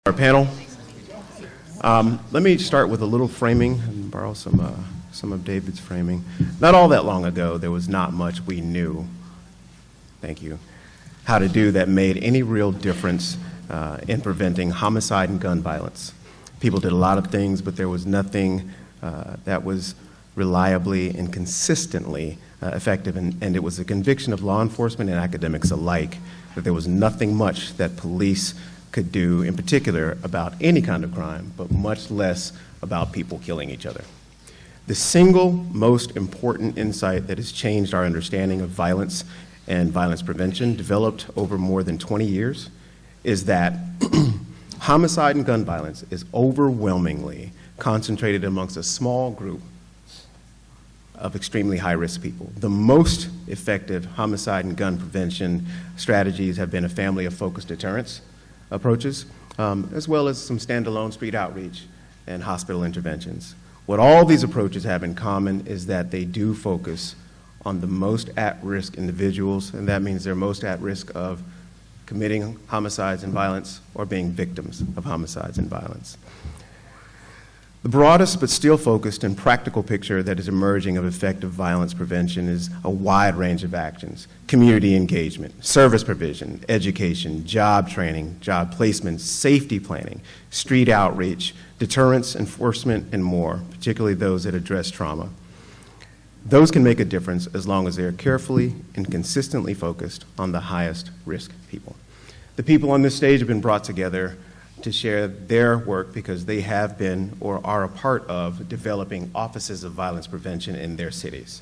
Our panel. Let me start with a little framing and borrow some of David's framing. Not all that long ago, there was not much we knew, thank you, how to do that made any real difference in preventing homicide and gun violence. People did a lot of things, but there was nothing that was reliably and consistently effective, and it was a conviction of law enforcement and academics alike that there was nothing much that police could do in particular about any kind of crime, but much less about people killing each other. The single most important insight that has changed our understanding of violence and violence prevention, developed over more than 20 years, is that homicide and gun violence is overwhelmingly concentrated amongst a small group of extremely high-risk people. The most effective homicide and gun prevention strategies have been a family of focused deterrence approaches, as well as some standalone street outreach and hospital interventions. What all these approaches have in common is that they do focus on the most at-risk individuals, and that means they're most at risk of committing homicides and violence or being victims of homicides and violence. The broadest but still focused and practical picture that is emerging of effective violence prevention is a wide range of actions: community engagement, service provision, education, job training, job placement, safety planning, street outreach, deterrence, enforcement, and more, particularly those that address trauma. Those can make a difference as long as they are carefully and consistently focused on the highest risk people. The people on this stage have been brought together to share their work because they have been or are a part of developing offices of violence prevention in their cities.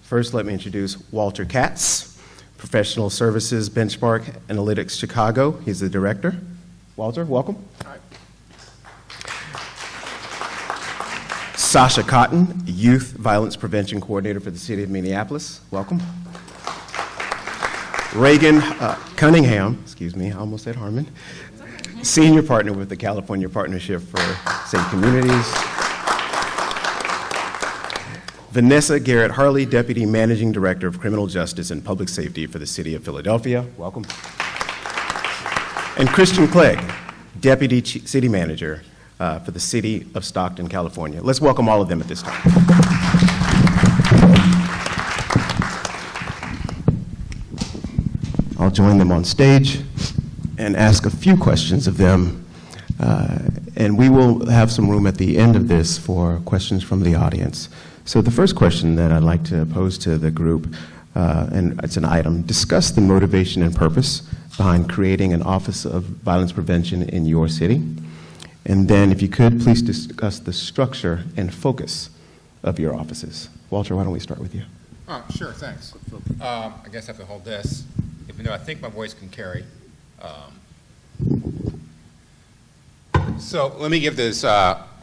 First, let me introduce Walter Katz, Professional Services Benchmark Analytics Chicago. He's the director. Walter, welcome. Hi. Sasha Cotton, Youth Violence Prevention Coordinator for the City of Minneapolis. Welcome. Reygan Cunningham, I almost said Harmon, Senior Partner with the California Partnership for Safe Communities. Vanessa Garett Harley, Deputy Managing Director of Criminal Justice and Public Safety for the City of Philadelphia. Welcome. And Christian Clegg, Deputy City Manager for the City of Stockton, California. Let's welcome all of them at this time. I'll join them on stage and ask a few questions of them, and we will have some room at the end of this for questions from the audience. So the first question that I'd like to pose to the group, and it's an item: discuss the motivation and purpose behind creating an Office of Violence Prevention in your city. And then if you could, please discuss the structure and focus of your offices. Walter, why don't we start with you? Oh, sure, thanks. I guess I have to hold this, even though I think my voice can carry. So let me give this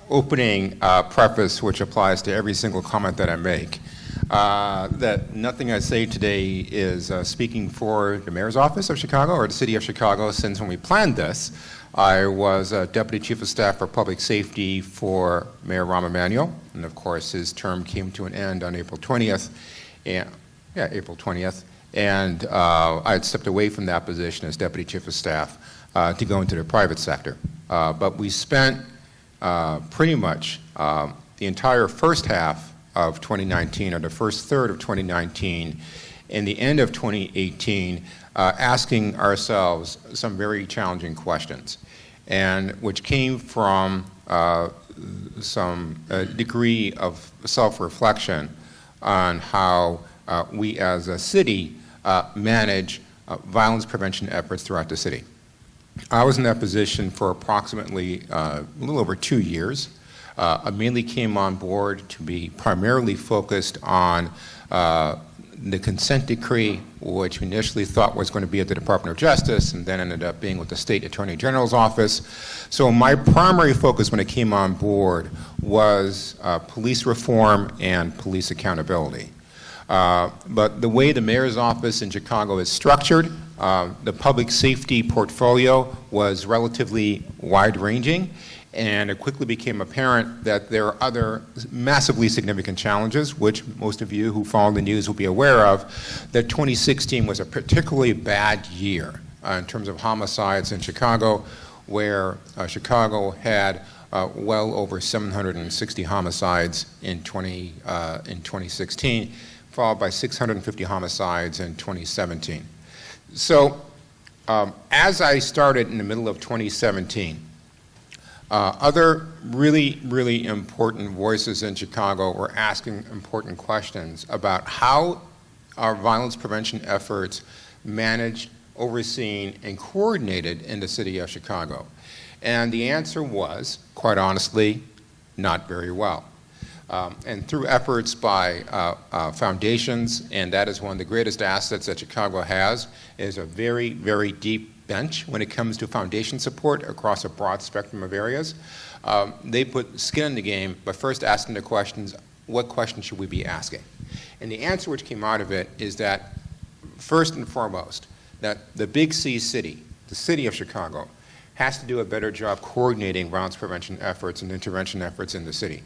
opening preface, which applies to every single comment that I make. That nothing I say today is speaking for the Mayor's Office of Chicago or the City of Chicago, since when we planned this, I was Deputy Chief of Staff for Public Safety for Mayor Rahm Emanuel, and of course his term came to an end on April 20th. April 20th. And I had stepped away from that position as Deputy Chief of Staff to go into the private sector. But we spent pretty much the entire first half of 2019, or the first third of 2019, and the end of 2018, asking ourselves some very challenging questions, and which came from some degree of self-reflection on how we as a city manage violence prevention efforts throughout the city. I was in that position for approximately a little over 2 years. I mainly came on board to be primarily focused on the consent decree, which we initially thought was going to be at the Department of Justice and then ended up being with the State Attorney General's office. So my primary focus when I came on board was police reform and police accountability. But the way the Mayor's Office in Chicago is structured, the public safety portfolio was relatively wide-ranging, and it quickly became apparent that there are other massively significant challenges, which most of you who follow the news will be aware of, that 2016 was a particularly bad year in terms of homicides in Chicago, where Chicago had well over 760 homicides in 2016, followed by 650 homicides in 2017. So as I started in the middle of 2017, other really, really important voices in Chicago were asking important questions about how our violence prevention efforts managed, overseen, and coordinated in the city of Chicago. And the answer was, quite honestly, not very well. And through efforts by foundations, and that is one of the greatest assets that Chicago has, is a very, very deep bench when it comes to foundation support across a broad spectrum of areas. They put skin in the game by first asking the questions, what questions should we be asking? And the answer which came out of it is that, first and foremost, that the big C city, the city of Chicago, has to do a better job coordinating violence prevention efforts and intervention efforts in the city.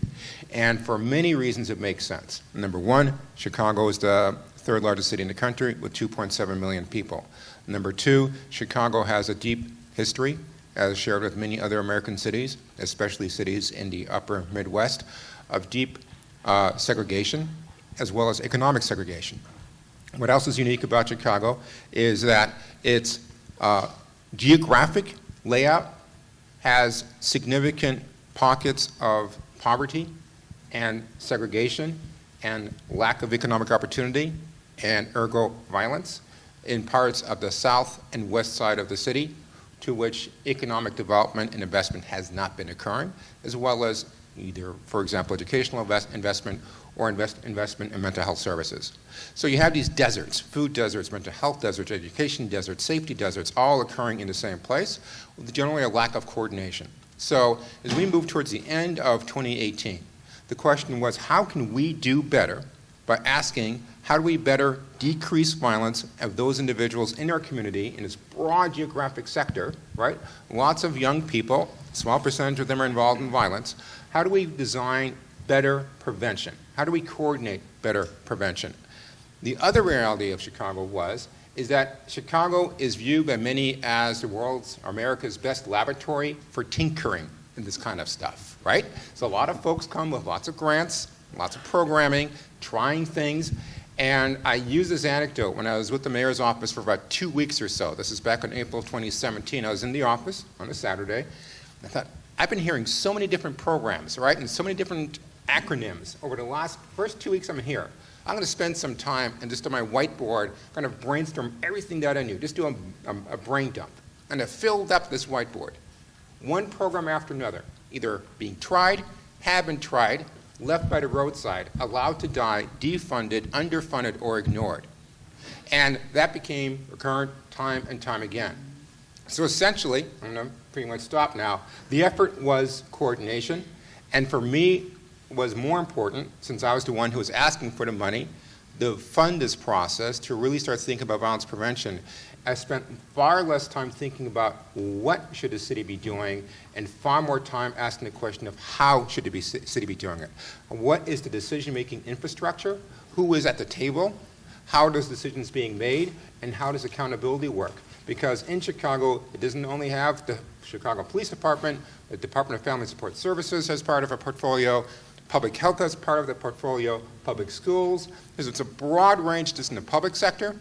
And for many reasons it makes sense. Number one, Chicago is the third largest city in the country with 2.7 million people. Number two, Chicago has a deep history, as shared with many other American cities, especially cities in the upper Midwest, of deep segregation as well as economic segregation. What else is unique about Chicago is that its geographic layout has significant pockets of poverty and segregation and lack of economic opportunity and ergo violence in parts of the south and west side of the city, to which economic development and investment has not been occurring, as well as either, for example, educational investment or investment in mental health services. So you have these deserts, food deserts, mental health deserts, education deserts, safety deserts, all occurring in the same place, with generally a lack of coordination. So as we move towards the end of 2018, the question was, how can we do better by asking, how do we better decrease violence of those individuals in our community in this broad geographic sector, right? Lots of young people, a small percentage of them are involved in violence. How do we design better prevention? How do we coordinate better prevention? The other reality of Chicago is that Chicago is viewed by many as the world's, America's best laboratory for tinkering in this kind of stuff, right? So a lot of folks come with lots of grants, lots of programming, trying things. And I use this anecdote when I was with the mayor's office for about 2 weeks or so. This is back in April of 2017. I was in the office on a Saturday. I thought, I've been hearing so many different programs, right, and so many different acronyms over the first 2 weeks I'm here. I'm going to spend some time and just on my whiteboard kind of brainstorm everything that I knew, just do a brain dump. And I filled up this whiteboard, one program after another, either being tried, have been tried, left by the roadside, allowed to die, defunded, underfunded, or ignored. And that became recurrent time and time again. So essentially, I'm going to pretty much stop now, the effort was coordination, and for me, was more important, since I was the one who was asking for the money, to fund this process, to really start thinking about violence prevention. I spent far less time thinking about what should the city be doing, and far more time asking the question of how should the city be doing it. What is the decision-making infrastructure? Who is at the table? How are those decisions being made? And how does accountability work? Because in Chicago, it doesn't only have the Chicago Police Department, the Department of Family and Support Services as part of a portfolio, public health as part of the portfolio, public schools. It's a broad range just in the public sector.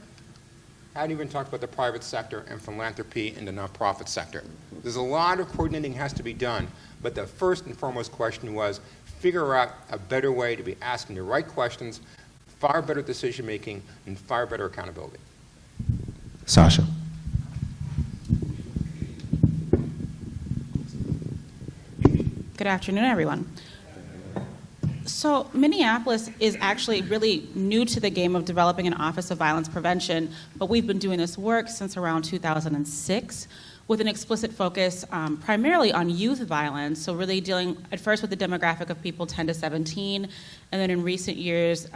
I haven't even talked about the private sector and philanthropy in the nonprofit sector. There's a lot of coordinating has to be done, but the first and foremost question was figure out a better way to be asking the right questions, far better decision making, and far better accountability. Sasha. Good afternoon, everyone. So Minneapolis is actually really new to the game of developing an Office of Violence Prevention, but we've been doing this work since around 2006 with an explicit focus primarily on youth violence, so really dealing at first with the demographic of people 10 to 17, and then in recent years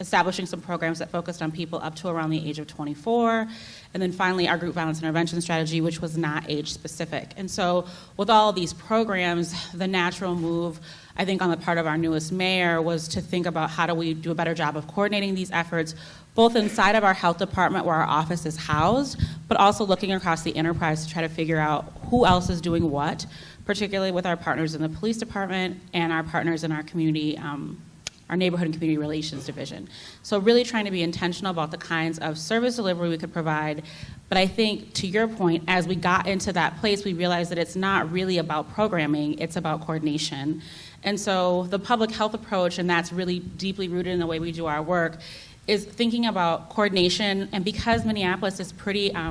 establishing some programs that focused on people up to around the age of 24, and then finally our group violence intervention strategy, which was not age specific. And so with all of these programs, the natural move, I think on the part of our newest mayor, was to think about how do we do a better job of coordinating these efforts, both inside of our health department where our office is housed, but also looking across the enterprise to try to figure out who else is doing what, particularly with our partners in the police department and our partners in our community, our neighborhood and community relations division. So really trying to be intentional about the kinds of service delivery we could provide. But I think, to your point, as we got into that place, we realized that it's not really about programming, it's about coordination. And so the public health approach, and that's really deeply rooted in the way we do our work, is thinking about coordination. And because Minneapolis is pretty, I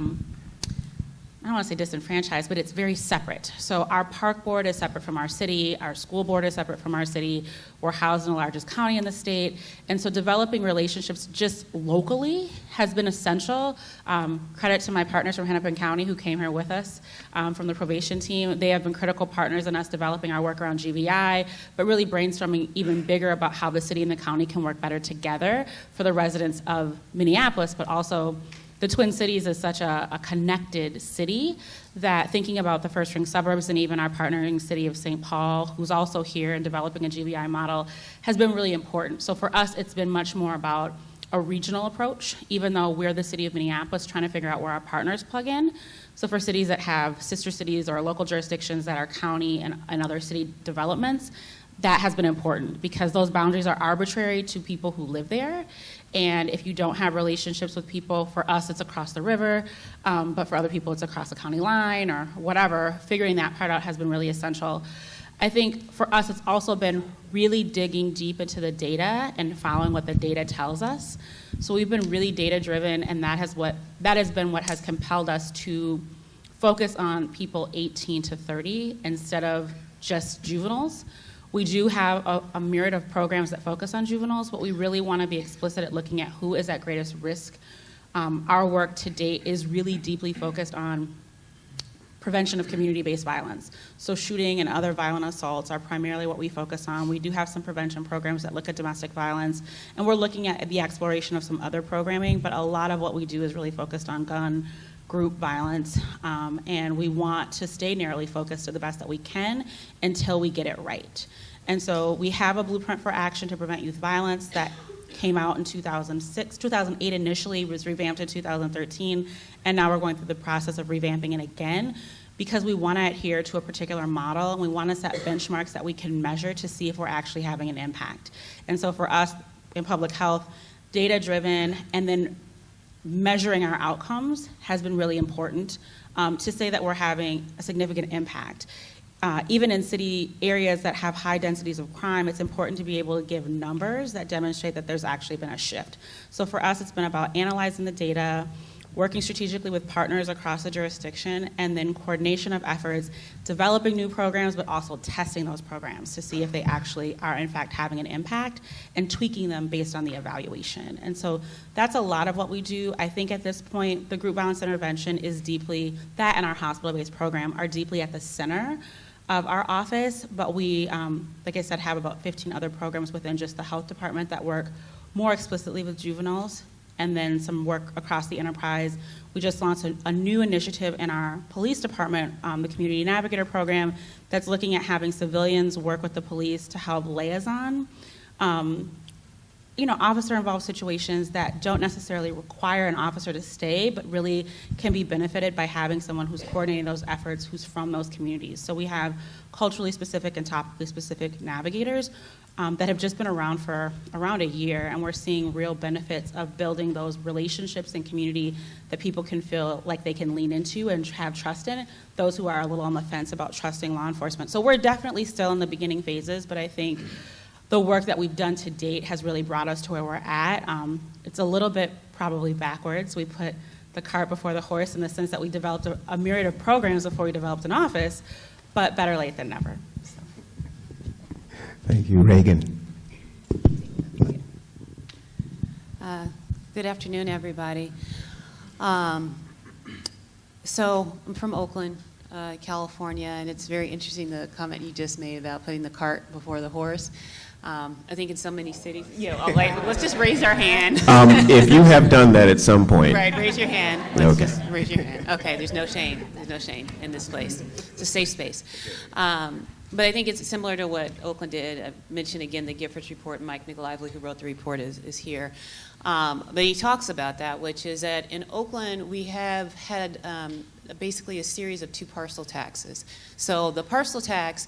don't want to say disenfranchised, but it's very separate. So our park board is separate from our city, our school board is separate from our city, we're housed in the largest county in the state, and so developing relationships just locally has been essential. Credit to my partners from Hennepin County who came here with us from the probation team. They have been critical partners in us developing our work around GVI, but really brainstorming even bigger about how the city and the county can work better together for the residents of Minneapolis, but also the Twin Cities is such a connected city that thinking about the first ring suburbs and even our partnering city of St. Paul, who's also here and developing a GVI model, has been really important. So for us, it's been much more about a regional approach, even though we're the city of Minneapolis trying to figure out where our partners plug in. So for cities that have sister cities or local jurisdictions that are county and other city developments, that has been important because those boundaries are arbitrary to people who live there. And if you don't have relationships with people, for us it's across the river, but for other people it's across the county line or whatever, figuring that part out has been really essential. I think for us it's also been really digging deep into the data and following what the data tells us. So we've been really data driven, and that has been what has compelled us to focus on people 18 to 30 instead of just juveniles. We do have a myriad of programs that focus on juveniles, but we really want to be explicit at looking at who is at greatest risk. Our work to date is really deeply focused on prevention of community-based violence. So shooting and other violent assaults are primarily what we focus on. We do have some prevention programs that look at domestic violence, and we're looking at the exploration of some other programming, but a lot of what we do is really focused on gun, group violence, and we want to stay narrowly focused to the best that we can until we get it right. And so we have a blueprint for action to prevent youth violence that came out in 2008 initially, was revamped in 2013, and now we're going through the process of revamping it again because we want to adhere to a particular model, and we want to set benchmarks that we can measure to see if we're actually having an impact. And so for us in public health, data-driven and then measuring our outcomes has been really important to say that we're having a significant impact. Even in city areas that have high densities of crime, it's important to be able to give numbers that demonstrate that there's actually been a shift. So for us, it's been about analyzing the data, working strategically with partners across the jurisdiction, and then coordination of efforts, developing new programs, but also testing those programs to see if they actually are in fact having an impact and tweaking them based on the evaluation. And so that's a lot of what we do. I think at this point, the group violence intervention is deeply, that and our hospital-based program are deeply at the center of our office, but we, like I said, have about 15 other programs within just the health department that work more explicitly with juveniles, and then some work across the enterprise. We just launched a new initiative in our police department, the Community Navigator program, that's looking at having civilians work with the police to help liaison officer-involved situations that don't necessarily require an officer to stay, but really can be benefited by having someone who's coordinating those efforts, who's from those communities. So we have culturally specific and topically specific navigators that have just been around for around a year, and we're seeing real benefits of building those relationships and community that people can feel like they can lean into and have trust in, those who are a little on the fence about trusting law enforcement. So we're definitely still in the beginning phases, but I think the work that we've done to date has really brought us to where we're at. It's a little bit probably backwards. We put the cart before the horse in the sense that we developed a myriad of programs before we developed an office, but better late than never. So. Thank you. Reygan. Good afternoon, everybody. So I'm from Oakland, California, and it's very interesting the comment you just made about putting the cart before the horse. I think in so many cities, let's just raise our hand. If you have done that at some point. Right, raise your hand. Let's just raise your hand. Okay, there's no shame. There's no shame in this place. It's a safe space. But I think it's similar to what Oakland did. I mentioned again the Giffords report, and Mike McLively, who wrote the report, is here. But he talks about that, which is that in Oakland we have had basically a series of 2 parcel taxes. So the parcel tax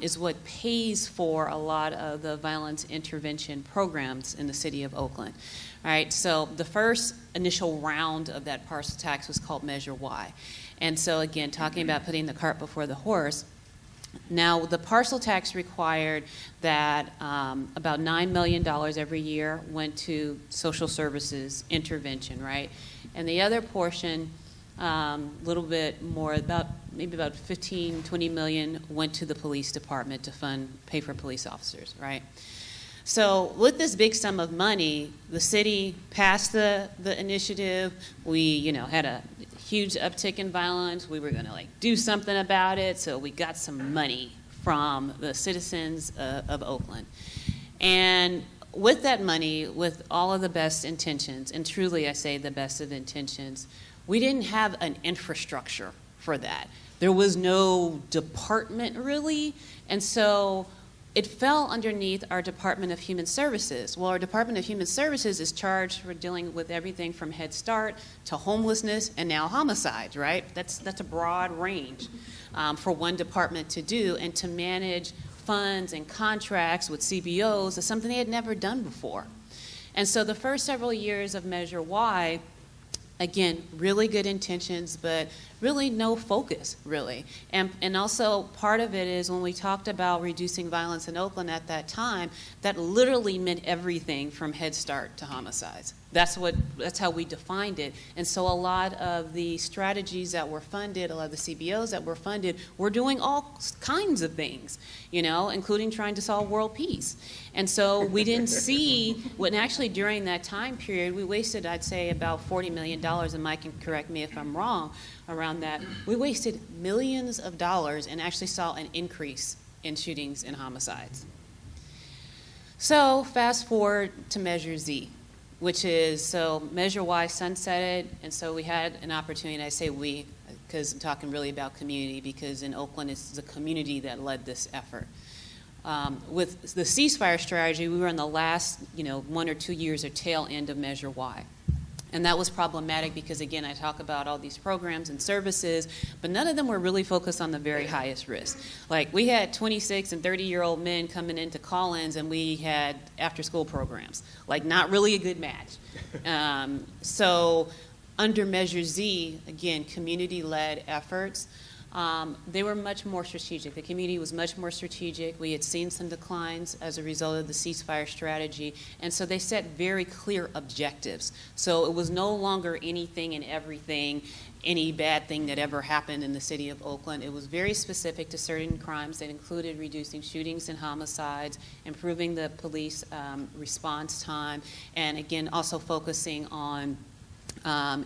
is what pays for a lot of the violence intervention programs in the city of Oakland. All right, so the first initial round of that parcel tax was called Measure Y. And so again, talking about putting the cart before the horse, now the parcel tax required that about $9 million every year went to social services intervention, right? And the other portion, a little bit more, maybe about 15, 20 million went to the police department to pay for police officers, right? So with this big sum of money, the city passed the initiative. We, had a huge uptick in violence. We were going to do something about it. So we got some money from the citizens of Oakland. And with that money, with all of the best intentions, and truly I say the best of intentions, we didn't have an infrastructure for that. There was no department really, and so it fell underneath our Department of Human Services. Well, our Department of Human Services is charged for dealing with everything from Head Start to homelessness and now homicides, right? That's a broad range for one department to do, and to manage funds and contracts with CBOs is something they had never done before. And so the first several years of Measure Y, again, really good intentions, but really no focus, really. And also part of it is when we talked about reducing violence in Oakland at that time, that literally meant everything from Head Start to homicides. That's how we defined it. And so a lot of the strategies that were funded, a lot of the CBOs that were funded, were doing all kinds of things, including trying to solve world peace. And so we didn't see, when actually during that time period, we wasted, I'd say, about $40 million, and Mike can correct me if I'm wrong, around that. We wasted millions of dollars and actually saw an increase in shootings and homicides. So fast forward to Measure Z, which is, so Measure Y sunsetted, and so we had an opportunity, and I say we, because I'm talking really about community, because in Oakland it's the community that led this effort. With the ceasefire strategy, we were in the last 1 or 2 years or tail end of Measure Y. And that was problematic because, again, I talk about all these programs and services, but none of them were really focused on the very highest risk. Like, we had 26 and 30-year-old men coming into call-ins, and we had after-school programs. Like, not really a good match. So under Measure Z, again, community-led efforts, they were much more strategic. The community was much more strategic. We had seen some declines as a result of the ceasefire strategy, and so they set very clear objectives. So it was no longer anything and everything, any bad thing that ever happened in the city of Oakland. It was very specific to certain crimes that included reducing shootings and homicides, improving the police response time, and again, also focusing on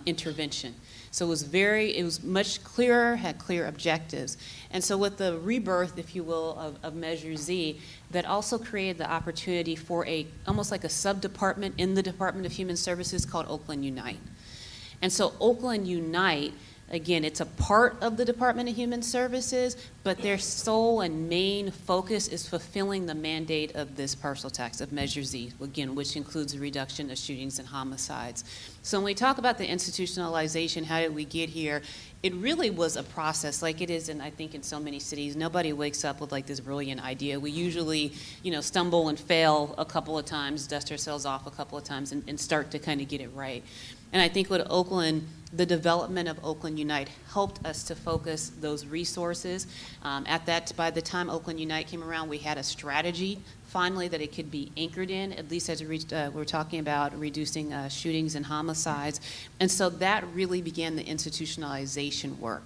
intervention. So it was much clearer, had clear objectives. And so with the rebirth, if you will, of Measure Z, that also created the opportunity for almost like a sub-department in the Department of Human Services called Oakland Unite. And so Oakland Unite, again, it's a part of the Department of Human Services, but their sole and main focus is fulfilling the mandate of this parcel tax, of Measure Z, again, which includes the reduction of shootings and homicides. So when we talk about the institutionalization, how did we get here, it really was a process like it is I think in so many cities. Nobody wakes up with like this brilliant idea. We usually, stumble and fail a couple of times, dust ourselves off a couple of times, and start to kind of get it right. And I think with Oakland, the development of Oakland Unite helped us to focus those resources. By the time Oakland Unite came around, we had a strategy finally that it could be anchored in, at least as we're talking about reducing shootings and homicides. And so that really began the institutionalization work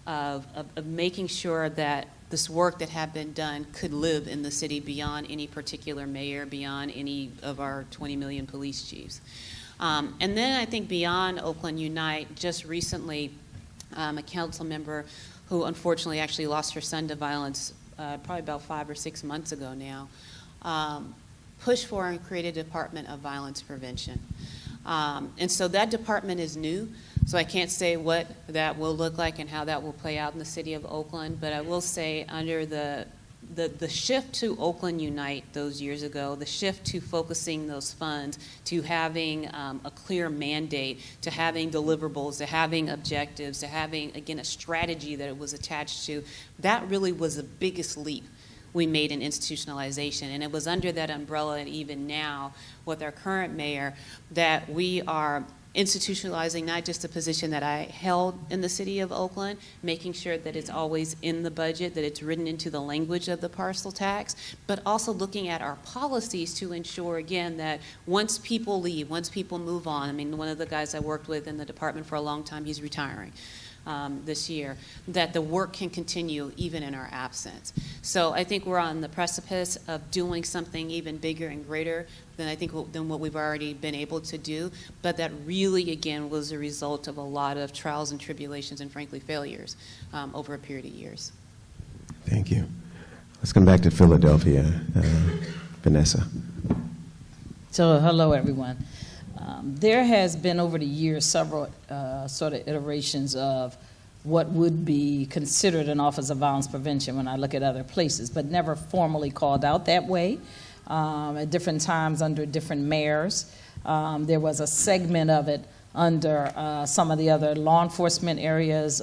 of making sure that this work that had been done could live in the city beyond any particular mayor, beyond any of our 20 million police chiefs. And then I think beyond Oakland Unite, just recently, a council member who unfortunately actually lost her son to violence probably about 5 or 6 months ago now, pushed for and created a Department of Violence Prevention. And so that department is new, so I can't say what that will look like and how that will play out in the city of Oakland, but I will say under the the shift to Oakland Unite those years ago, the shift to focusing those funds, to having a clear mandate, to having deliverables, to having objectives, to having, again, a strategy that it was attached to, that really was the biggest leap we made in institutionalization. And it was under that umbrella, and even now with our current mayor, that we are institutionalizing not just a position that I held in the city of Oakland, making sure that it's always in the budget, that it's written into the language of the parcel tax, but also looking at our policies to ensure, again, that once people leave, once people move on, I mean, one of the guys I worked with in the department for a long time, he's retiring this year, that the work can continue even in our absence. So I think we're on the precipice of doing something even bigger and greater than what we've already been able to do, but that really, again, was a result of a lot of trials and tribulations and, frankly, failures over a period of years. Thank you. Let's come back to Philadelphia. Vanessa. So, hello, everyone. There has been over the years several sort of iterations of what would be considered an Office of Violence Prevention when I look at other places, but never formally called out that way. At different times under different mayors. There was a segment of it under some of the other law enforcement areas,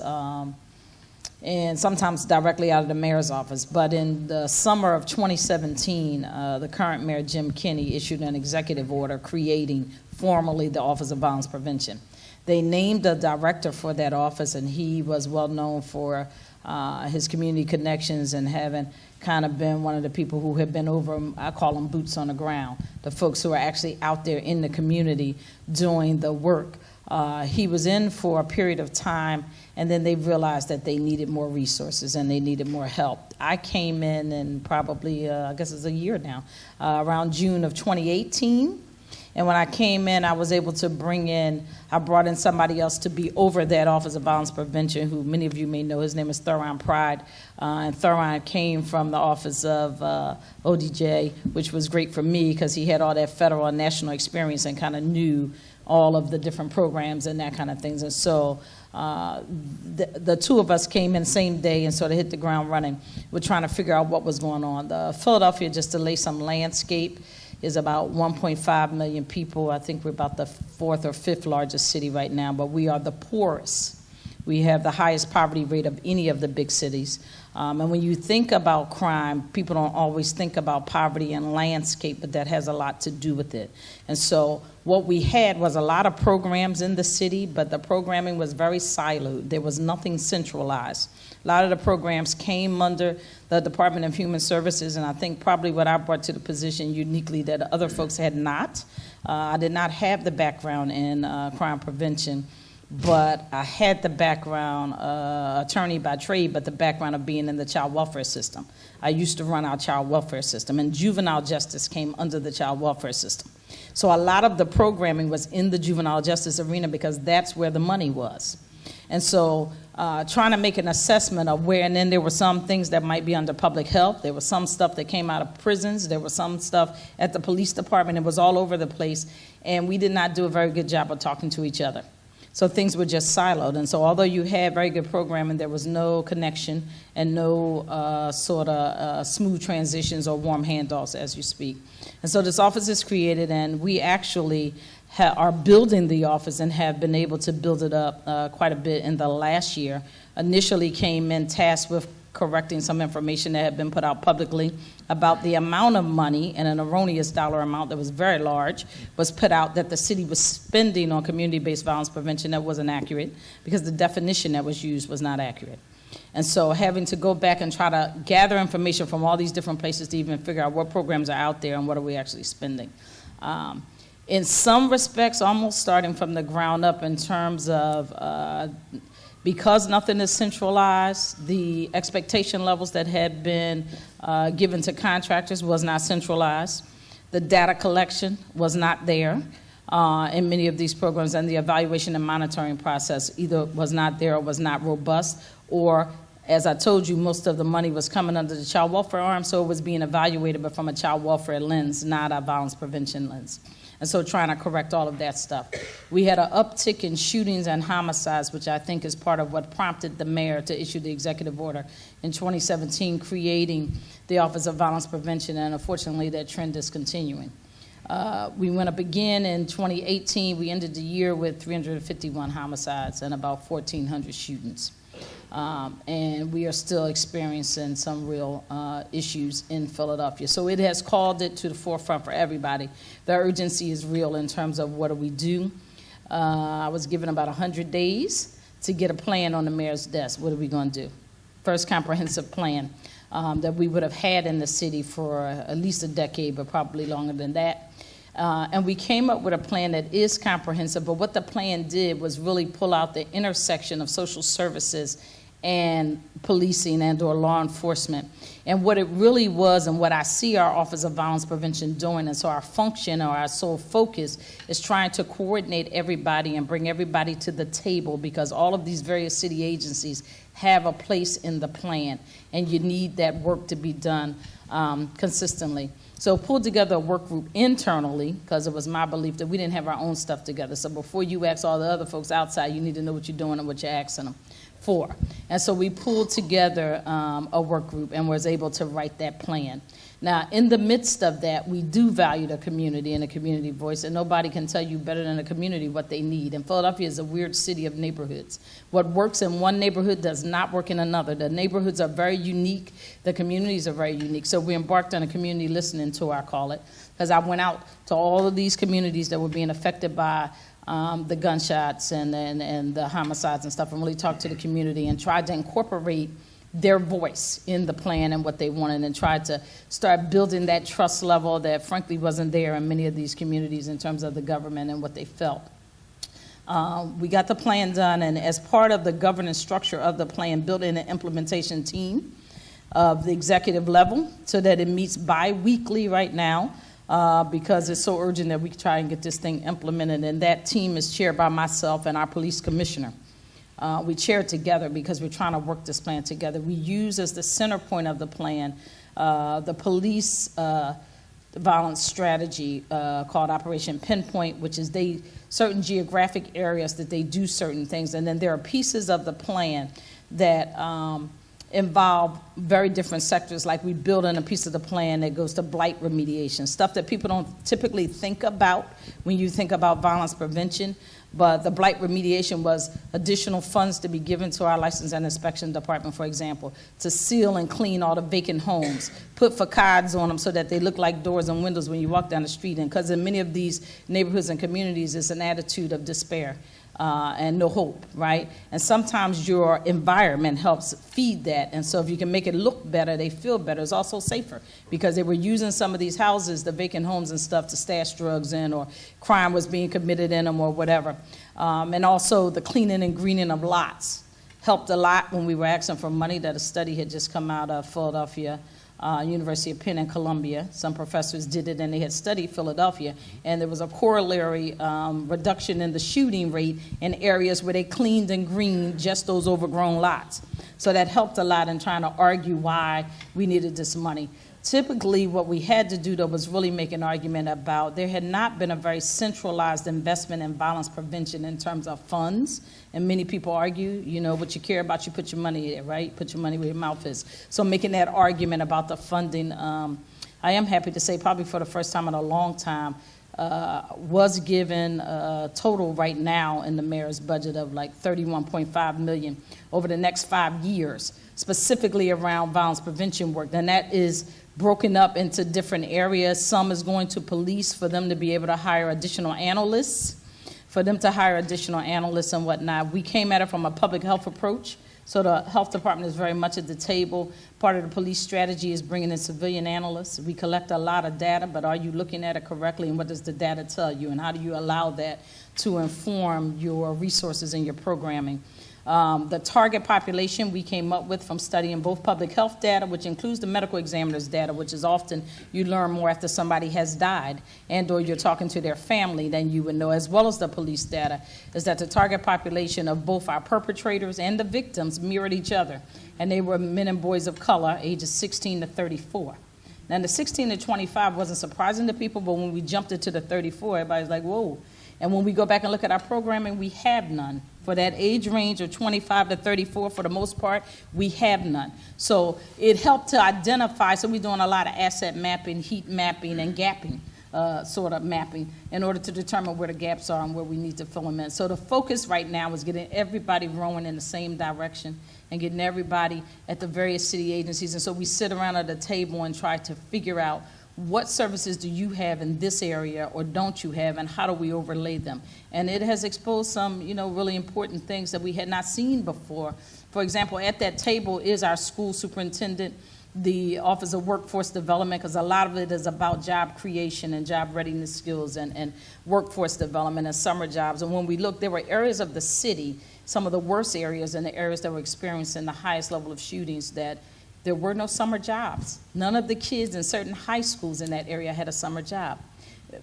and sometimes directly out of the mayor's office. But in the summer of 2017, the current mayor, Jim Kenney, issued an executive order creating formally the Office of Violence Prevention. They named a director for that office, and he was well known for his community connections and having kind of been one of the people who have been over, I call them boots on the ground, the folks who are actually out there in the community doing the work. He was in for a period of time, and then they realized that they needed more resources and they needed more help. I came in probably, I guess it's a year now, around June of 2018. And when I came in, I was able to I brought in somebody else to be over that Office of Violence Prevention, who many of you may know. His name is Thuron Pride. And Thuron came from the Office of ODJ, which was great for me because he had all that federal and national experience and kind of knew all of the different programs and that kind of things. And so the two of us came in the same day and sort of hit the ground running. We're trying to figure out what was going on. Philadelphia, just to lay some landscape, is about 1.5 million people. I think we're about the fourth or fifth largest city right now, but we are the poorest. We have the highest poverty rate of any of the big cities. And when you think about crime, people don't always think about poverty and landscape, but that has a lot to do with it. And so what we had was a lot of programs in the city, but the programming was very siloed. There was nothing centralized. A lot of the programs came under the Department of Human Services, and I think probably what I brought to the position uniquely that other folks had not. I did not have the background in crime prevention, but I had the background, attorney by trade, but the background of being in the child welfare system. I used to run our child welfare system, and juvenile justice came under the child welfare system. So a lot of the programming was in the juvenile justice arena because that's where the money was. And so trying to make an assessment of where, and then there were some things that might be under public health. There was some stuff that came out of prisons. There was some stuff at the police department. It was all over the place, and we did not do a very good job of talking to each other. So things were just siloed. And so although you had very good programming, there was no connection and no sort of smooth transitions or warm handoffs as you speak. And so this office is created, and we actually are building the office and have been able to build it up quite a bit in the last year. Initially came in tasked with correcting some information that had been put out publicly about the amount of money, and an erroneous dollar amount that was very large was put out that the city was spending on community-based violence prevention that wasn't accurate because the definition that was used was not accurate. And so having to go back and try to gather information from all these different places to even figure out what programs are out there and what are we actually spending. In some respects, almost starting from the ground up in terms of because nothing is centralized, the expectation levels that had been given to contractors was not centralized. The data collection was not there in many of these programs, and the evaluation and monitoring process either was not there or was not robust, or, as I told you, most of the money was coming under the child welfare arm, so it was being evaluated but from a child welfare lens, not a violence prevention lens. And so trying to correct all of that stuff. We had an uptick in shootings and homicides, which I think is part of what prompted the mayor to issue the executive order in 2017, creating the Office of Violence Prevention, and unfortunately that trend is continuing. We went up again in 2018. We ended the year with 351 homicides and about 1,400 shootings. And we are still experiencing some real issues in Philadelphia. So it has called it to the forefront for everybody. The urgency is real in terms of what do we do. I was given about 100 days to get a plan on the mayor's desk. What are we going to do? First comprehensive plan that we would have had in the city for at least a decade, but probably longer than that. And we came up with a plan that is comprehensive, but what the plan did was really pull out the intersection of social services and policing and or law enforcement. And what it really was, and what I see our Office of Violence Prevention doing, and so our function or our sole focus is trying to coordinate everybody and bring everybody to the table, because all of these various city agencies have a place in the plan, and you need that work to be done consistently. So pulled together a work group internally, because it was my belief that we didn't have our own stuff together. So before you ask all the other folks outside, you need to know what you're doing and what you're asking them for. And so we pulled together a work group and was able to write that plan. Now, in the midst of that, we do value the community and the community voice, and nobody can tell you better than the community what they need. And Philadelphia is a weird city of neighborhoods. What works in one neighborhood does not work in another. The neighborhoods are very unique. The communities are very unique. So we embarked on a community listening tour, I call it, because I went out to all of these communities that were being affected by the gunshots and the homicides and stuff, and really talked to the community and tried to incorporate their voice in the plan and what they wanted, and tried to start building that trust level that frankly wasn't there in many of these communities in terms of the government and what they felt. We got the plan done, and as part of the governance structure of the plan, built in an implementation team of the executive level so that it meets bi-weekly right now, because it's so urgent that we try and get this thing implemented. And that team is chaired by myself and our police commissioner. We chair it together because we're trying to work this plan together. We use as the center point of the plan the police violence strategy called Operation Pinpoint, which is certain geographic areas that they do certain things. And then there are pieces of the plan that involve very different sectors, like we build in a piece of the plan that goes to blight remediation, stuff that people don't typically think about when you think about violence prevention. But the blight remediation was additional funds to be given to our license and inspection department, for example, to seal and clean all the vacant homes, put facades on them so that they look like doors and windows when you walk down the street. And because in many of these neighborhoods and communities, it's an attitude of despair and no hope, right? And sometimes your environment helps feed that. And so if you can make it look better, they feel better. It's also safer because they were using some of these houses, the vacant homes and stuff, to stash drugs in, or crime was being committed in them or whatever. And also the cleaning and greening of lots helped a lot when we were asking for money. That a study had just come out of Philadelphia, University of Penn and Columbia. Some professors did it, and they had studied Philadelphia, and there was a corollary reduction in the shooting rate in areas where they cleaned and greened just those overgrown lots. So that helped a lot in trying to argue why we needed this money. Typically, what we had to do, though, was really make an argument about there had not been a very centralized investment in violence prevention in terms of funds. And many people argue, you know, what you care about, you put your money there, right? Put your money where your mouth is. So making that argument about the funding, I am happy to say probably for the first time in a long time, was given a total right now in the mayor's budget of like $31.5 million over the next 5 years, specifically around violence prevention work. And that is broken up into different areas. Some is going to police for them to be able to hire additional analysts, and whatnot. We came at it from a public health approach. So the health department is very much at the table. Part of the police strategy is bringing in civilian analysts. We collect a lot of data, but are you looking at it correctly, and what does the data tell you, and how do you allow that to inform your resources and your programming? The target population we came up with from studying both public health data, which includes the medical examiner's data, which is often you learn more after somebody has died and or you're talking to their family than you would know, as well as the police data, is that the target population of both our perpetrators and the victims mirrored each other. And they were men and boys of color, ages 16 to 34. Now, the 16 to 25 wasn't surprising to people, but when we jumped it to the 34, everybody's like, whoa. And when we go back and look at our programming, we have none. For that age range of 25 to 34, for the most part, we have none. So it helped to identify, so we're doing a lot of asset mapping, heat mapping, and gapping. Sort of mapping in order to determine where the gaps are and where we need to fill them in. So the focus right now is getting everybody rowing in the same direction and getting everybody at the various city agencies. And so we sit around at a table and try to figure out what services do you have in this area or don't you have, and how do we overlay them. And it has exposed some, really important things that we had not seen before. For example, at that table is our school superintendent, the Office of Workforce Development, because a lot of it is about job creation and job readiness skills and workforce development and summer jobs. And when we looked, there were areas of the city, some of the worst areas and the areas that were experiencing the highest level of shootings, that there were no summer jobs. None of the kids in certain high schools in that area had a summer job.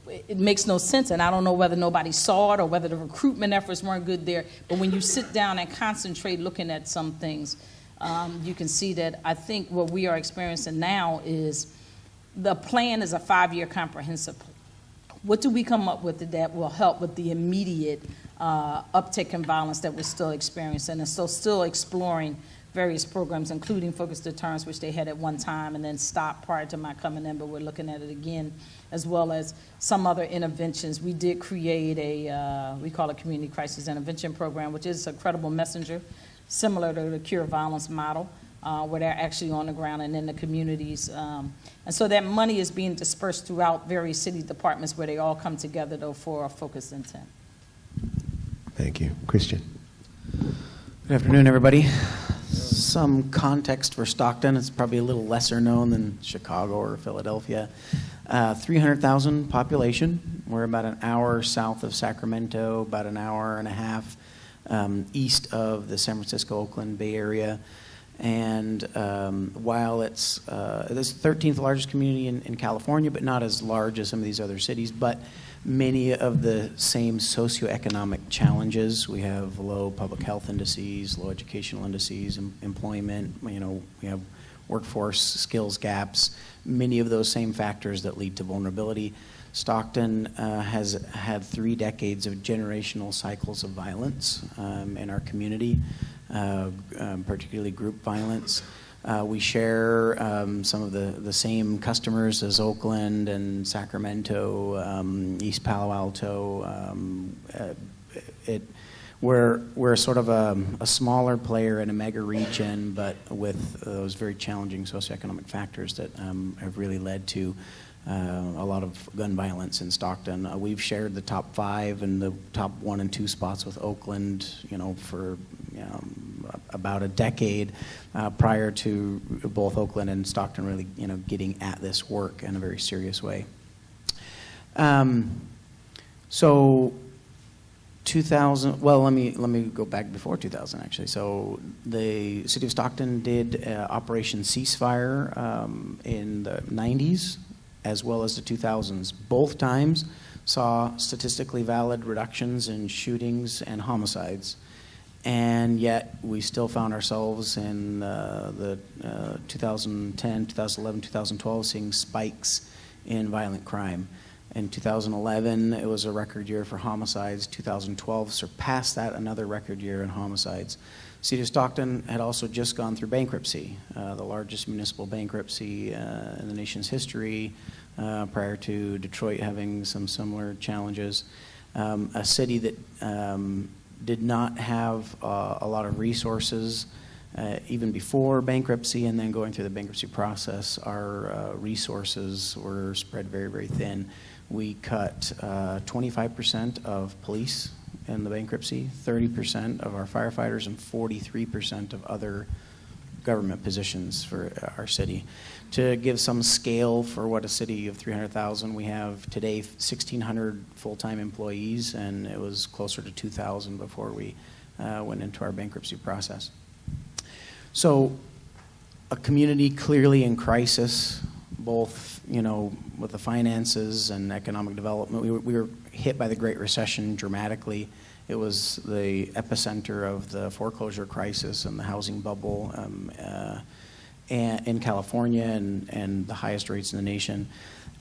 It makes no sense, and I don't know whether nobody saw it or whether the recruitment efforts weren't good there. But when you sit down and concentrate looking at some things, you can see that I think what we are experiencing now is the plan is a 5-year comprehensive plan. What do we come up with that will help with the immediate uptick in violence that we're still experiencing, and so still exploring various programs, including focused deterrence, which they had at one time and then stopped prior to my coming in, but we're looking at it again, as well as some other interventions. We did create we call it Community Crisis Intervention Program, which is a credible messenger, similar to the Cure Violence model, where they're actually on the ground and in the communities. And so that money is being dispersed throughout various city departments where they all come together, though, for a focused intent. Thank you. Christian. Good afternoon, everybody. Some context for Stockton. It's probably a little lesser known than Chicago or Philadelphia. 300,000 population. We're about an hour south of Sacramento, about an hour and a half east of the San Francisco, Oakland Bay Area. And while it's this 13th largest community in California, but not as large as some of these other cities, but many of the same socioeconomic challenges. We have low public health indices, low educational indices, employment, we have workforce skills gaps, many of those same factors that lead to vulnerability. Stockton has had 3 decades of generational cycles of violence in our community, particularly group violence. We share some of the same customers as Oakland and Sacramento, East Palo Alto. We're sort of a smaller player in a mega region, but with those very challenging socioeconomic factors that have really led to a lot of gun violence in Stockton. We've shared the top 5 and the top 1 and 2 spots with Oakland, for about a decade prior to both Oakland and Stockton really, getting at this work in a very serious way. So 2000, well, let me go back before 2000 actually. So the city of Stockton did Operation Ceasefire in the 90s as well as the 2000s. Both times saw statistically valid reductions in shootings and homicides. And yet we still found ourselves in the 2010, 2011, 2012 seeing spikes in violent crime. In 2011, it was a record year for homicides. 2012 surpassed that, another record year in homicides. City of Stockton had also just gone through bankruptcy, the largest municipal bankruptcy in the nation's history, prior to Detroit having some similar challenges. A city that did not have a lot of resources even before bankruptcy, and then going through the bankruptcy process, our resources were spread very, very thin. We cut 25% of police in the bankruptcy, 30% of our firefighters, and 43% of other government positions for our city. To give some scale for what a city of 300,000, we have today 1,600 full-time employees, and it was closer to 2,000 before we went into our bankruptcy process. So a community clearly in crisis, both with the finances and economic development. We were hit by the Great Recession dramatically. It was the epicenter of the foreclosure crisis and the housing bubble. in California and the highest rates in the nation,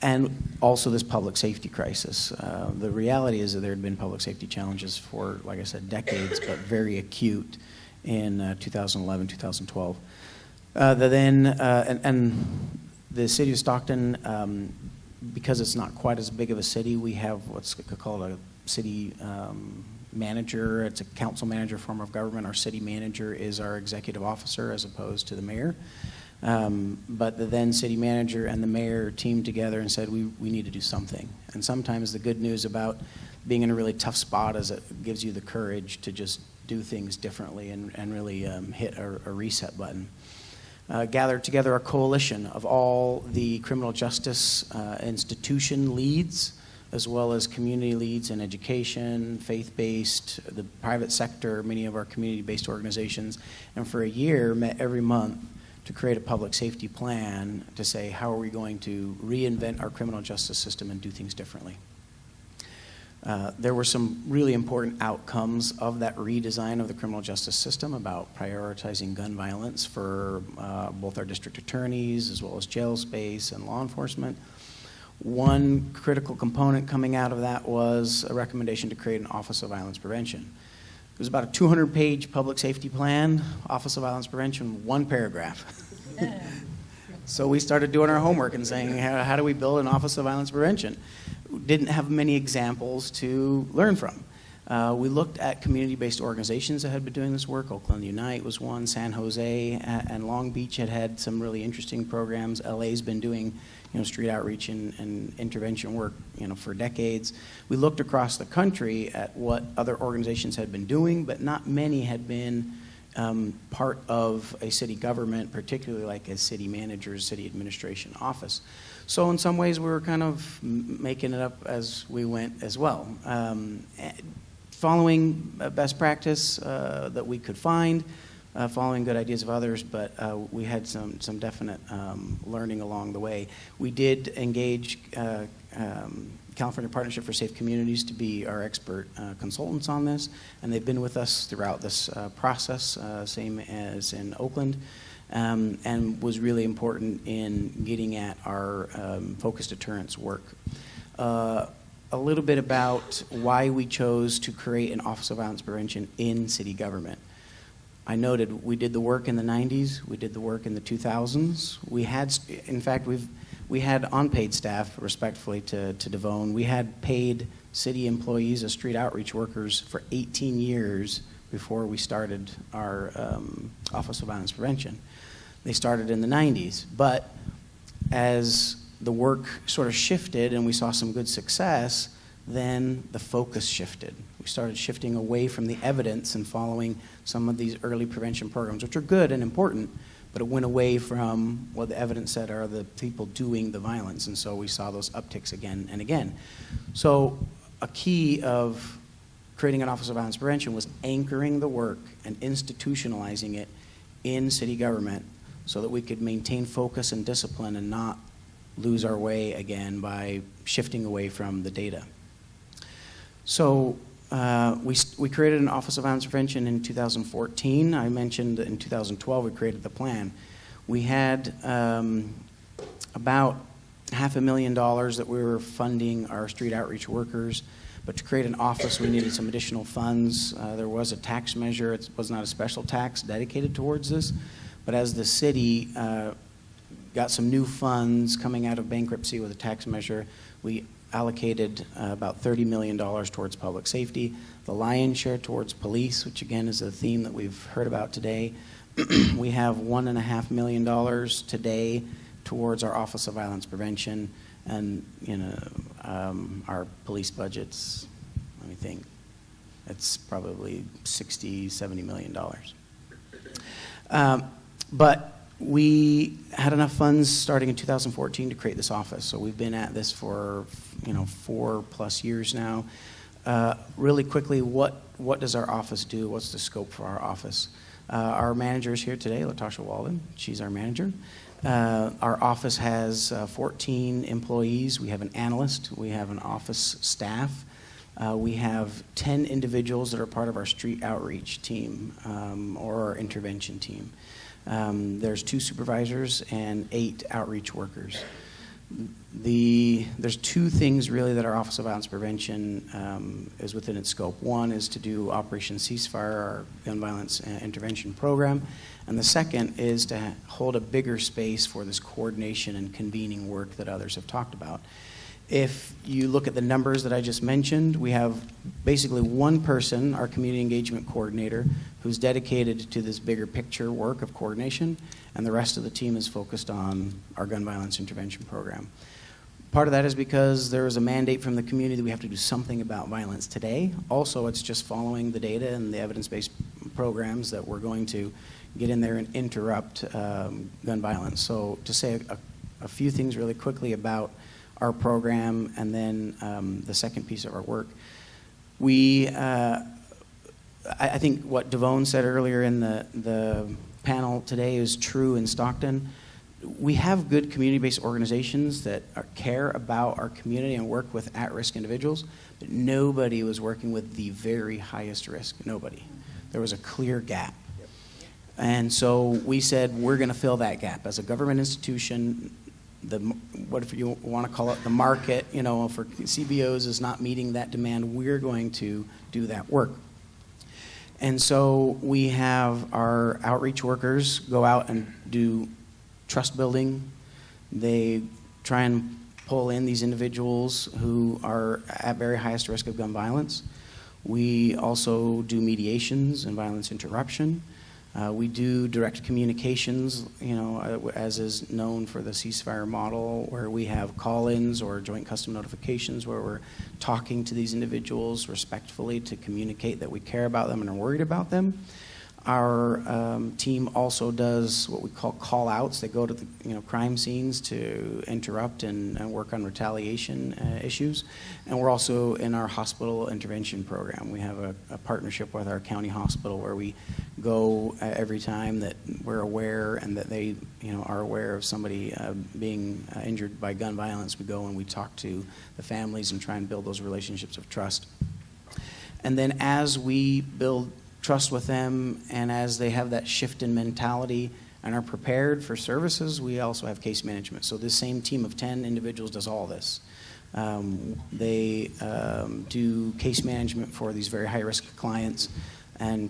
and also this public safety crisis. The reality is that there had been public safety challenges for, like I said, decades, but very acute in 2011, 2012. And the city of Stockton, because it's not quite as big of a city, we have what's called a city manager. It's a council manager form of government. Our city manager is our executive officer as opposed to the mayor. But the then city manager and the mayor teamed together and said, we need to do something. And sometimes the good news about being in a really tough spot is it gives you the courage to just do things differently and really hit a reset button. Gathered together a coalition of all the criminal justice institution leads, as well as community leads in education, faith-based, the private sector, many of our community-based organizations, and for a year met every month to create a public safety plan to say, how are we going to reinvent our criminal justice system and do things differently? There were some really important outcomes of that redesign of the criminal justice system about prioritizing gun violence for both our district attorneys as well as jail space and law enforcement. One critical component coming out of that was a recommendation to create an Office of Violence Prevention. It was about a 200-page public safety plan, Office of Violence Prevention, one paragraph. So we started doing our homework and saying, how do we build an Office of Violence Prevention? We didn't have many examples to learn from. We looked at community-based organizations that had been doing this work. Oakland Unite was one. San Jose and Long Beach had some really interesting programs. LA's been doing street outreach and intervention work for decades. We looked across the country at what other organizations had been doing, but not many had been part of a city government, particularly like a city manager's city administration office. So in some ways we were kind of making it up as we went as well. Following best practice that we could find, following good ideas of others, but we had some definite learning along the way. We did engage California Partnership for Safe Communities to be our expert consultants on this, and they've been with us throughout this process, same as in Oakland, and was really important in getting at our focused deterrence work. A little bit about why we chose to create an Office of Violence Prevention in city government. I noted we did the work in the 90s, we did the work in the 2000s. We had, in fact, we had unpaid staff, respectfully to Devone. We had paid city employees as street outreach workers for 18 years before we started our Office of Violence Prevention. They started in the 90s, but as the work sort of shifted and we saw some good success, then the focus shifted. We started shifting away from the evidence and following some of these early prevention programs, which are good and important, but it went away from what the evidence said are the people doing the violence, and so we saw those upticks again and again. So a key of creating an Office of Violence Prevention was anchoring the work and institutionalizing it in city government so that we could maintain focus and discipline and not lose our way again by shifting away from the data. So we created an Office of Violence Prevention in 2014. I mentioned that in 2012 we created the plan. We had about $500,000 that we were funding our street outreach workers, but to create an office we needed some additional funds. There was a tax measure. It was not a special tax dedicated towards this, but as the city got some new funds coming out of bankruptcy with a tax measure, we allocated about $30 million towards public safety, the lion's share towards police, which again is a theme that we've heard about today. We have $1.5 million today towards our Office of Violence Prevention, and our police budget's, let me think, it's probably $60-70 million. But we had enough funds starting in 2014 to create this office. So we've been at this for 4+ years now. Really quickly, what does our office do? What's the scope for our office? Our manager is here today, Latasha Walden. She's our manager. Our office has 14 employees. We have an analyst. We have an office staff. We have 10 individuals that are part of our street outreach team or our intervention team. There's 2 supervisors and 8 outreach workers. There's 2 things really that our Office of Violence Prevention is within its scope. One is to do Operation Ceasefire, our gun violence intervention program, and the second is to hold a bigger space for this coordination and convening work that others have talked about. If you look at the numbers that I just mentioned, we have basically one person, our community engagement coordinator, who's dedicated to this bigger picture work of coordination, and the rest of the team is focused on our gun violence intervention program. Part of that is because there is a mandate from the community that we have to do something about violence today. Also, it's just following the data and the evidence-based programs that we're going to get in there and interrupt gun violence. So to say a few things really quickly about our program, and then the second piece of our work. I think what Devone said earlier in the panel today is true in Stockton. We have good community-based organizations that care about our community and work with at-risk individuals, but nobody was working with the very highest risk. Nobody. There was a clear gap. And so we said, we're going to fill that gap. As a government institution, what if you want to call it the market, for CBOs is not meeting that demand, we're going to do that work. And so we have our outreach workers go out and do trust building. They try and pull in these individuals who are at very highest risk of gun violence. We also do mediations and violence interruption. We do direct communications, as is known for the ceasefire model, where we have call-ins or joint custom notifications where we're talking to these individuals respectfully to communicate that we care about them and are worried about them. Our team also does what we call call-outs. They go to the crime scenes to interrupt and work on retaliation issues. And we're also in our hospital intervention program. We have a partnership with our county hospital where we go every time that we're aware and that they are aware of somebody being injured by gun violence. We go and we talk to the families and try and build those relationships of trust. And then as we build trust with them, and as they have that shift in mentality and are prepared for services, we also have case management. So this same team of 10 individuals does all this. They do case management for these very high-risk clients and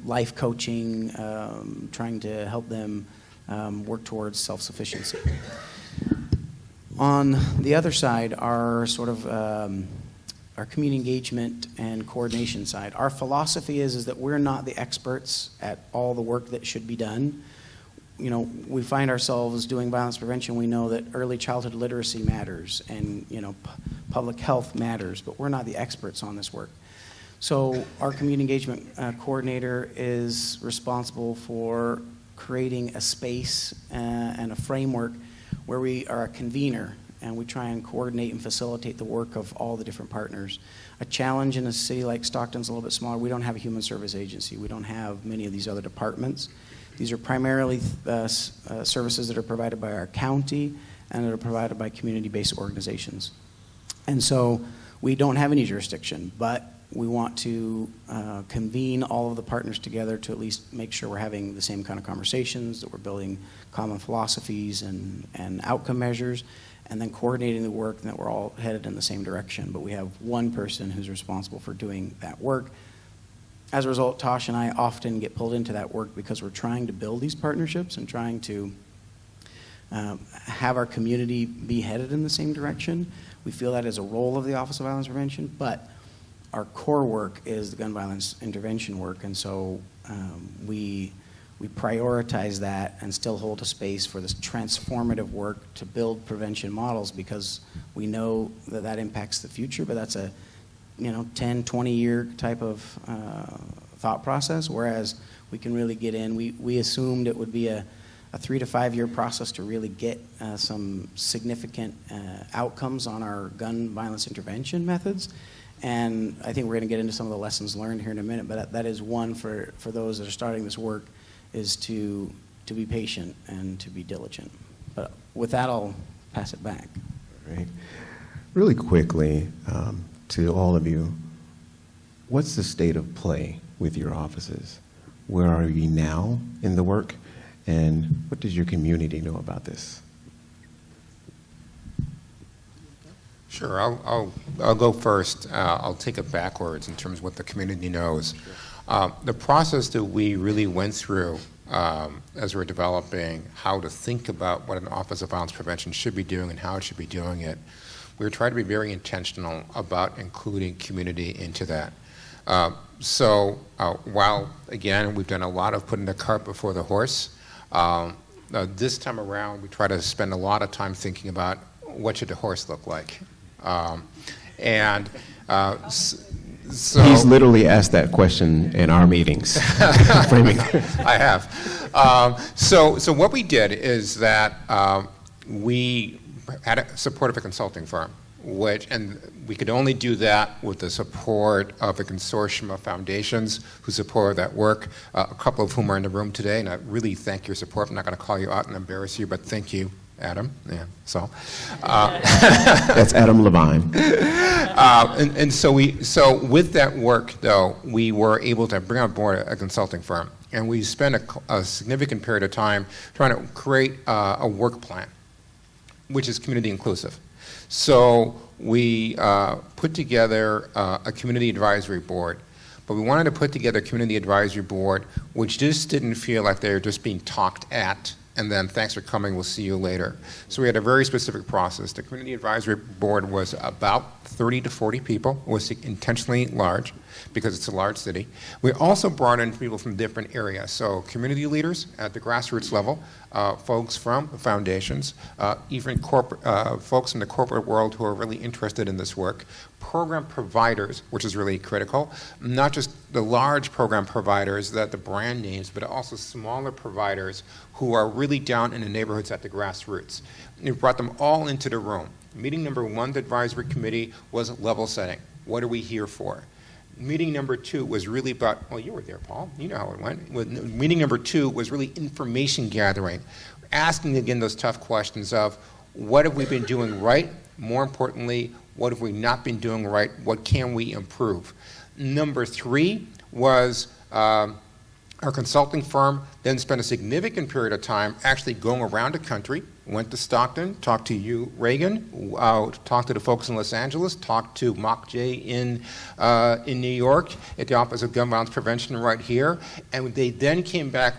life coaching, trying to help them work towards self-sufficiency. On the other side, our sort of our community engagement and coordination side. Our philosophy is that we're not the experts at all the work that should be done. We find ourselves doing violence prevention. We know that early childhood literacy matters and, public health matters, but we're not the experts on this work. So our community engagement coordinator is responsible for creating a space and a framework where we are a convener and we try and coordinate and facilitate the work of all the different partners. A challenge in a city like Stockton's a little bit smaller. We don't have a human service agency. We don't have many of these other departments. These are primarily services that are provided by our county and that are provided by community-based organizations. And so we don't have any jurisdiction, but we want to convene all of the partners together to at least make sure we're having the same kind of conversations, that we're building common philosophies and outcome measures, and then coordinating the work, and that we're all headed in the same direction. But we have one person who's responsible for doing that work. As a result, Tosh and I often get pulled into that work because we're trying to build these partnerships and trying to have our community be headed in the same direction. We feel that is a role of the Office of Violence Prevention, but our core work is the gun violence intervention work, and so we prioritize that and still hold a space for this transformative work to build prevention models, because we know that that impacts the future, but that's a 10, 20-year type of thought process, whereas we can really get in. We assumed it would be a 3 to 5 year process to really get some significant outcomes on our gun violence intervention methods. And I think we're going to get into some of the lessons learned here in a minute, but that is one for those that are starting this work, is to be patient and to be diligent. But with that, I'll pass it back. All right. Really quickly, to all of you, what's the state of play with your offices? where are you now in the work, and what does your community know about this? Sure, I'll go first. I'll take it backwards in terms of what the community knows. The process that we really went through as we're developing how to think about what an Office of Violence Prevention should be doing and how it should be doing it, we were trying to be very intentional about including community into that. So while, again, we've done a lot of putting the cart before the horse, this time around we try to spend a lot of time thinking about what should the horse look like. So He's literally asked that question in our meetings. Framing. I have. So what we did is that we had a support of a consulting firm, and we could only do that with the support of a consortium of foundations who supported that work, a couple of whom are in the room today, and I really thank your support. I'm not going to call you out and embarrass you, but thank you, Adam. Yeah, so. That's Adam Levine. And so with that work, though, we were able to bring on board a consulting firm, and we spent a significant period of time trying to create a work plan, which is community inclusive. So we put together a community advisory board, but we wanted to put together a community advisory board which just didn't feel like they were just being talked at and then thanks for coming, we'll see you later. So we had a very specific process. The community advisory board was about 30 to 40 people. It was intentionally large because it's a large city. We also brought in people from different areas, so community leaders at the grassroots level, folks from foundations, even corporate, folks in the corporate world who are really interested in this work, program providers, which is really critical, not just the large program providers, that the brand names, but also smaller providers who are really down in the neighborhoods at the grassroots. We brought them all into the room. Meeting number one, the advisory committee, was level setting. What are we here for? Meeting number two was really about, well, you were there, Paul. You know how it went. Meeting number two was really information gathering, asking again those tough questions of what have we been doing right? More importantly, what have we not been doing right? What can we improve? Number three was our consulting firm then spent a significant period of time actually going around the country, went to Stockton, talked to you, Reygan, talked to the folks in Los Angeles, talked to Mock J in New York at the Office of Gun Violence Prevention right here, and they then came back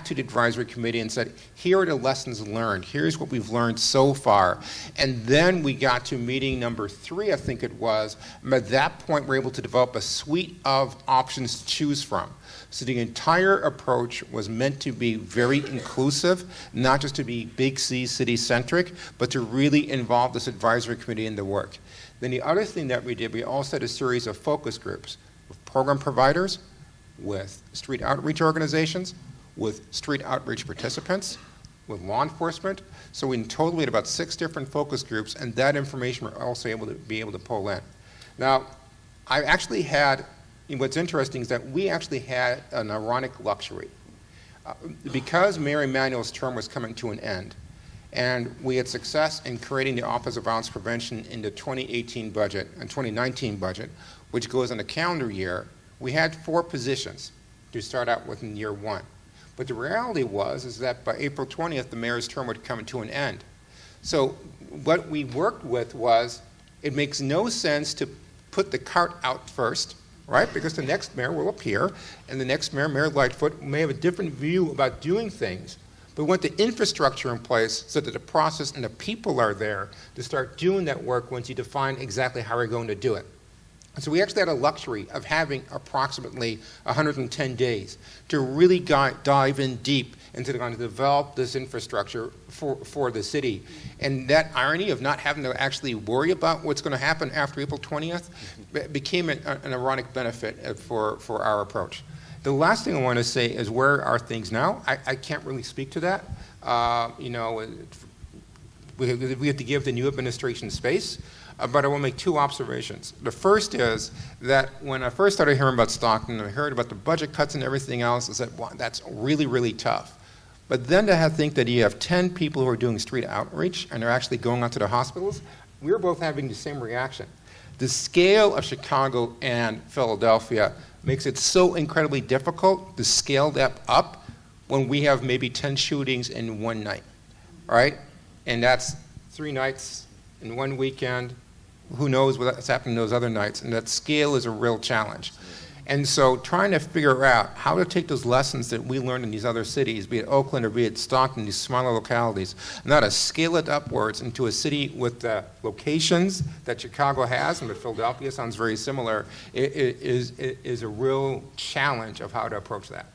to the advisory committee and said, here are the lessons learned, here's what we've learned so far. And then we got to meeting number three, I think it was, and at that point we're able to develop a suite of options to choose from. So the entire approach was meant to be very inclusive, not just to be big C city-centric, but to really involve this advisory committee in the work. Then the other thing that we did, we also had a series of focus groups with program providers, with street outreach organizations, with street outreach participants, with law enforcement. So we in total had about 6 different focus groups, and that information we're also able to pull in. Now, I actually had, what's interesting is that we actually had an ironic luxury. Because Mayor Emanuel's term was coming to an end, and we had success in creating the Office of Violence Prevention in the 2018 budget and 2019 budget, which goes on a calendar year, we had 4 positions to start out with in year 1. But the reality is that by April 20th, the mayor's term would come to an end. So what we worked with was, it makes no sense to put the cart out first, right? Because the next mayor will appear, and the next mayor, Mayor Lightfoot, may have a different view about doing things. But we want the infrastructure in place so that the process and the people are there to start doing that work once you define exactly how we're going to do it. And so we actually had a luxury of having approximately 110 days to really dive in deep into going to develop this infrastructure for the city. And that irony of not having to actually worry about what's going to happen after April 20th became an ironic benefit for our approach. The last thing I want to say is, where are things now? I can't really speak to that. We have to give the new administration space. But I will make 2 observations. The first is that when I first started hearing about Stockton, and I heard about the budget cuts and everything else, I said, wow, that's really, really tough. But then to think that you have 10 people who are doing street outreach and they're actually going out to the hospitals, we were both having the same reaction. The scale of Chicago and Philadelphia makes it so incredibly difficult to scale that up when we have maybe 10 shootings in one night, right? And that's 3 nights in one weekend. Who knows what's happening those other nights? And that scale is a real challenge. And so trying to figure out how to take those lessons that we learned in these other cities, be it Oakland or be it Stockton, these smaller localities, and how to scale it upwards into a city with the locations that Chicago has, and that Philadelphia sounds very similar, is a real challenge of how to approach that.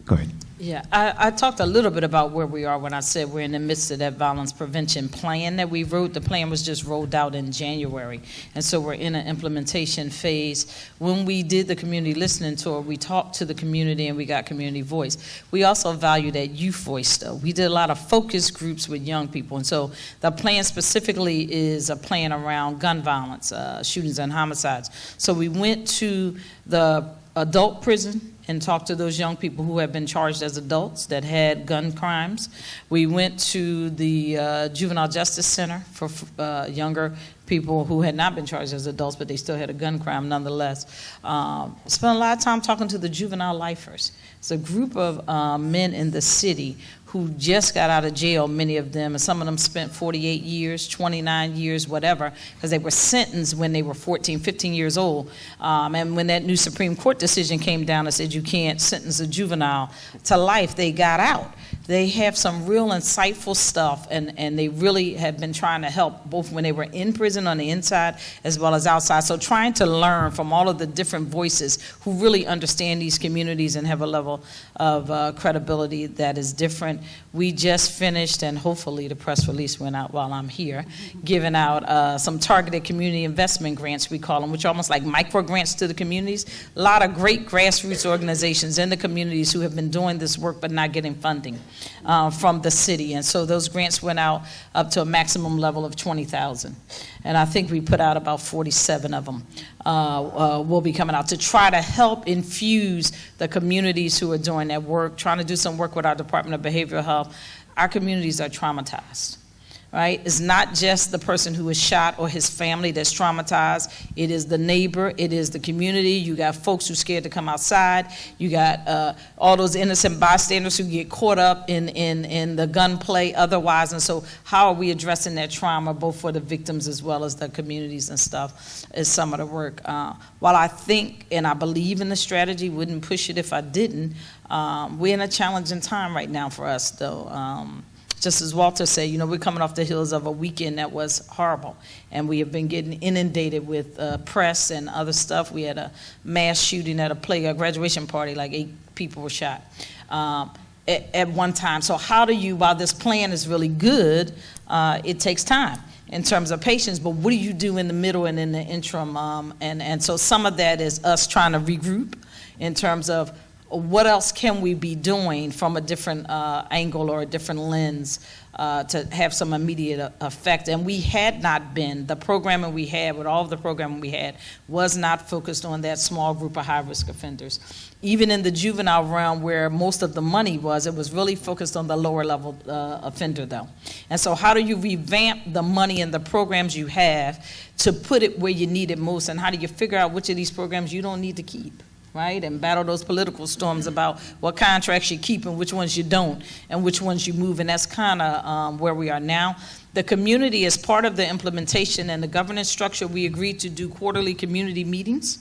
Go ahead. Yeah, I talked a little bit about where we are when I said we're in the midst of that violence prevention plan that we wrote. The plan was just rolled out in January, and so we're in an implementation phase. When we did the community listening tour, we talked to the community and we got community voice. We also value that youth voice, though. We did a lot of focus groups with young people, and so the plan specifically is a plan around gun violence, shootings and homicides. So we went to the adult prison and talked to those young people who have been charged as adults that had gun crimes. We went to the Juvenile Justice Center for younger people who had not been charged as adults, but they still had a gun crime nonetheless. Spent a lot of time talking to the juvenile lifers. It's a group of men in the city who just got out of jail, many of them, and some of them spent 48 years, 29 years, whatever, because they were sentenced when they were 14, 15 years old. And when that new Supreme Court decision came down and said you can't sentence a juvenile to life, they got out. They have some real insightful stuff, and they really have been trying to help both when they were in prison on the inside as well as outside. So trying to learn from all of the different voices who really understand these communities and have a level of credibility that is different. We just finished, and hopefully the press release went out while I'm here, giving out some targeted community investment grants, we call them, which are almost like micro grants to the communities. A lot of great grassroots organizations in the communities who have been doing this work but not getting funding from the city. And so those grants went out up to a maximum level of $20,000. And I think we put out about 47 of them will be coming out to try to help infuse the communities who are doing that work, trying to do some work with our Department of Behavioral Health. Our communities are traumatized. Right? It's not just the person who is shot or his family that's traumatized. It is the neighbor. It is the community. You got folks who are scared to come outside. You got all those innocent bystanders who get caught up in the gunplay otherwise. And so how are we addressing that trauma, both for the victims as well as the communities and stuff, is some of the work. While I think and I believe in the strategy, wouldn't push it if I didn't, we're in a challenging time right now for us, though. Just as Walter said, you know, we're coming off the heels of a weekend that was horrible, and we have been getting inundated with press and other stuff. We had a mass shooting at a graduation party, like 8 people were shot at one time. So how do you, while this plan is really good, it takes time in terms of patience, but what do you do in the middle and in the interim? And so some of that is us trying to regroup in terms of what else can we be doing from a different angle or a different lens to have some immediate effect? And we had not been, the programming we had, with all of the programming we had, was not focused on that small group of high-risk offenders. Even in the juvenile realm where most of the money was, it was really focused on the lower-level offender, though. And so how do you revamp the money and the programs you have to put it where you need it most, and how do you figure out which of these programs you don't need to keep? Right, and battle those political storms about what contracts you keep and which ones you don't, and which ones you move, and that's kind of where we are now. The community, as part of the implementation and the governance structure, we agreed to do quarterly community meetings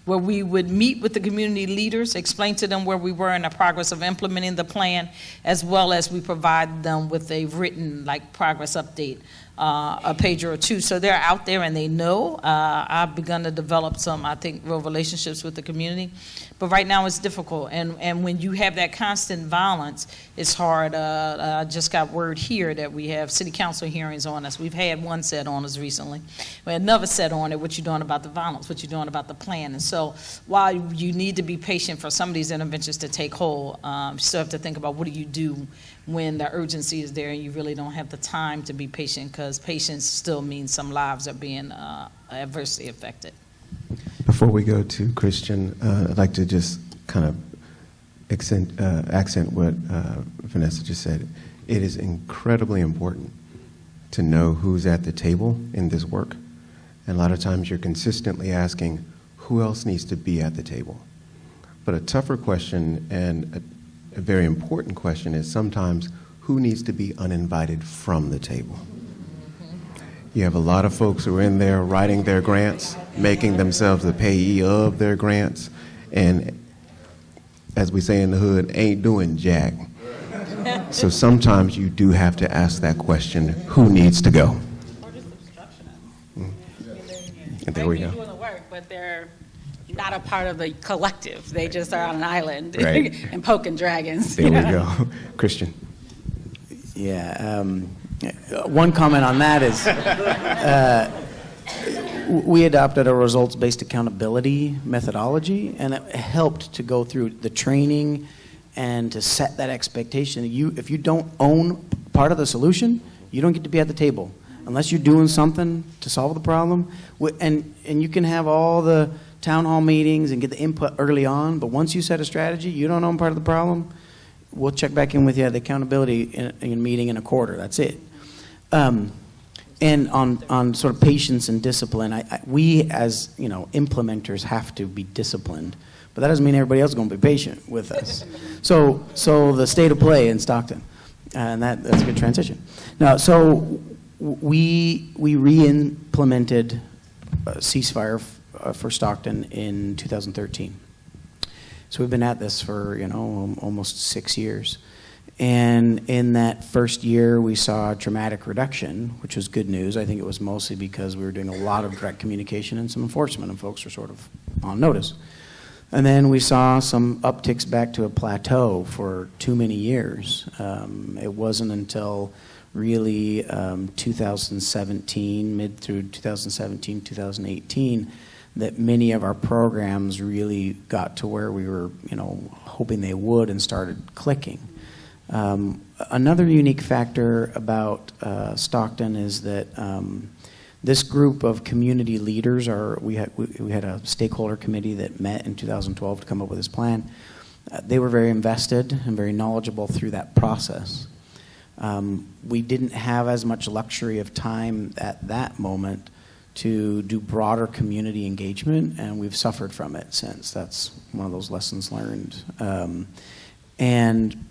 where we would meet with the community leaders, explain to them where we were in the progress of implementing the plan, as well as we provide them with a written, like, progress update, a page or two. So they're out there and they know. I've begun to develop some, I think, real relationships with the community. But right now it's difficult. And when you have that constant violence, it's hard. I just got word here that we have city council hearings on us. We've had one set on us recently. We had another set on it, what you're doing about the violence, what you're doing about the plan. And so while you need to be patient for some of these interventions to take hold, you still have to think about what do you do when the urgency is there and you really don't have the time to be patient, because patience still means some lives are being adversely affected. Before we go to Christian, I'd like to just kind of accent what Vanessa just said. It is incredibly important to know who's at the table in this work. And a lot of times you're consistently asking, who else needs to be at the table? But a tougher question and a very important question is sometimes who needs to be uninvited from the table? You have a lot of folks who are in there writing their grants, making themselves the payee of their grants, and as we say in the hood, ain't doing jack. So sometimes you do have to ask that question, who needs to go? Or just obstructionists. And there we They're go. doing the work, but they're not a part of the collective. They just are on an island Right. and poking dragons. There we go. Christian. Yeah. One comment on that is we adopted a results-based accountability methodology, and it helped to go through the training and to set that expectation. If you don't own part of the solution, you don't get to be at the table unless you're doing something to solve the problem. And you can have all the town hall meetings and get the input early on, but once you set a strategy, you don't own part of the problem, we'll check back in with you at the accountability in meeting in a quarter. That's it. And on sort of patience and discipline, we as implementers have to be disciplined, but that doesn't mean everybody else is going to be patient with us. So the state of play in Stockton, and that's a good transition. Now, so we re-implemented ceasefire for Stockton in 2013. So we've been at this for almost 6 years. And in that first year, we saw a dramatic reduction, which was good news. I think it was mostly because we were doing a lot of direct communication and some enforcement, and folks were sort of on notice. And then we saw some upticks back to a plateau for too many years. It wasn't until really 2017, mid through 2017, 2018, that many of our programs really got to where we were, hoping they would and started clicking. Another unique factor about Stockton is that this group of community leaders we had a stakeholder committee that met in 2012 to come up with this plan. They were very invested and very knowledgeable through that process. We didn't have as much luxury of time at that moment to do broader community engagement, and we've suffered from it since. That's one of those lessons learned. And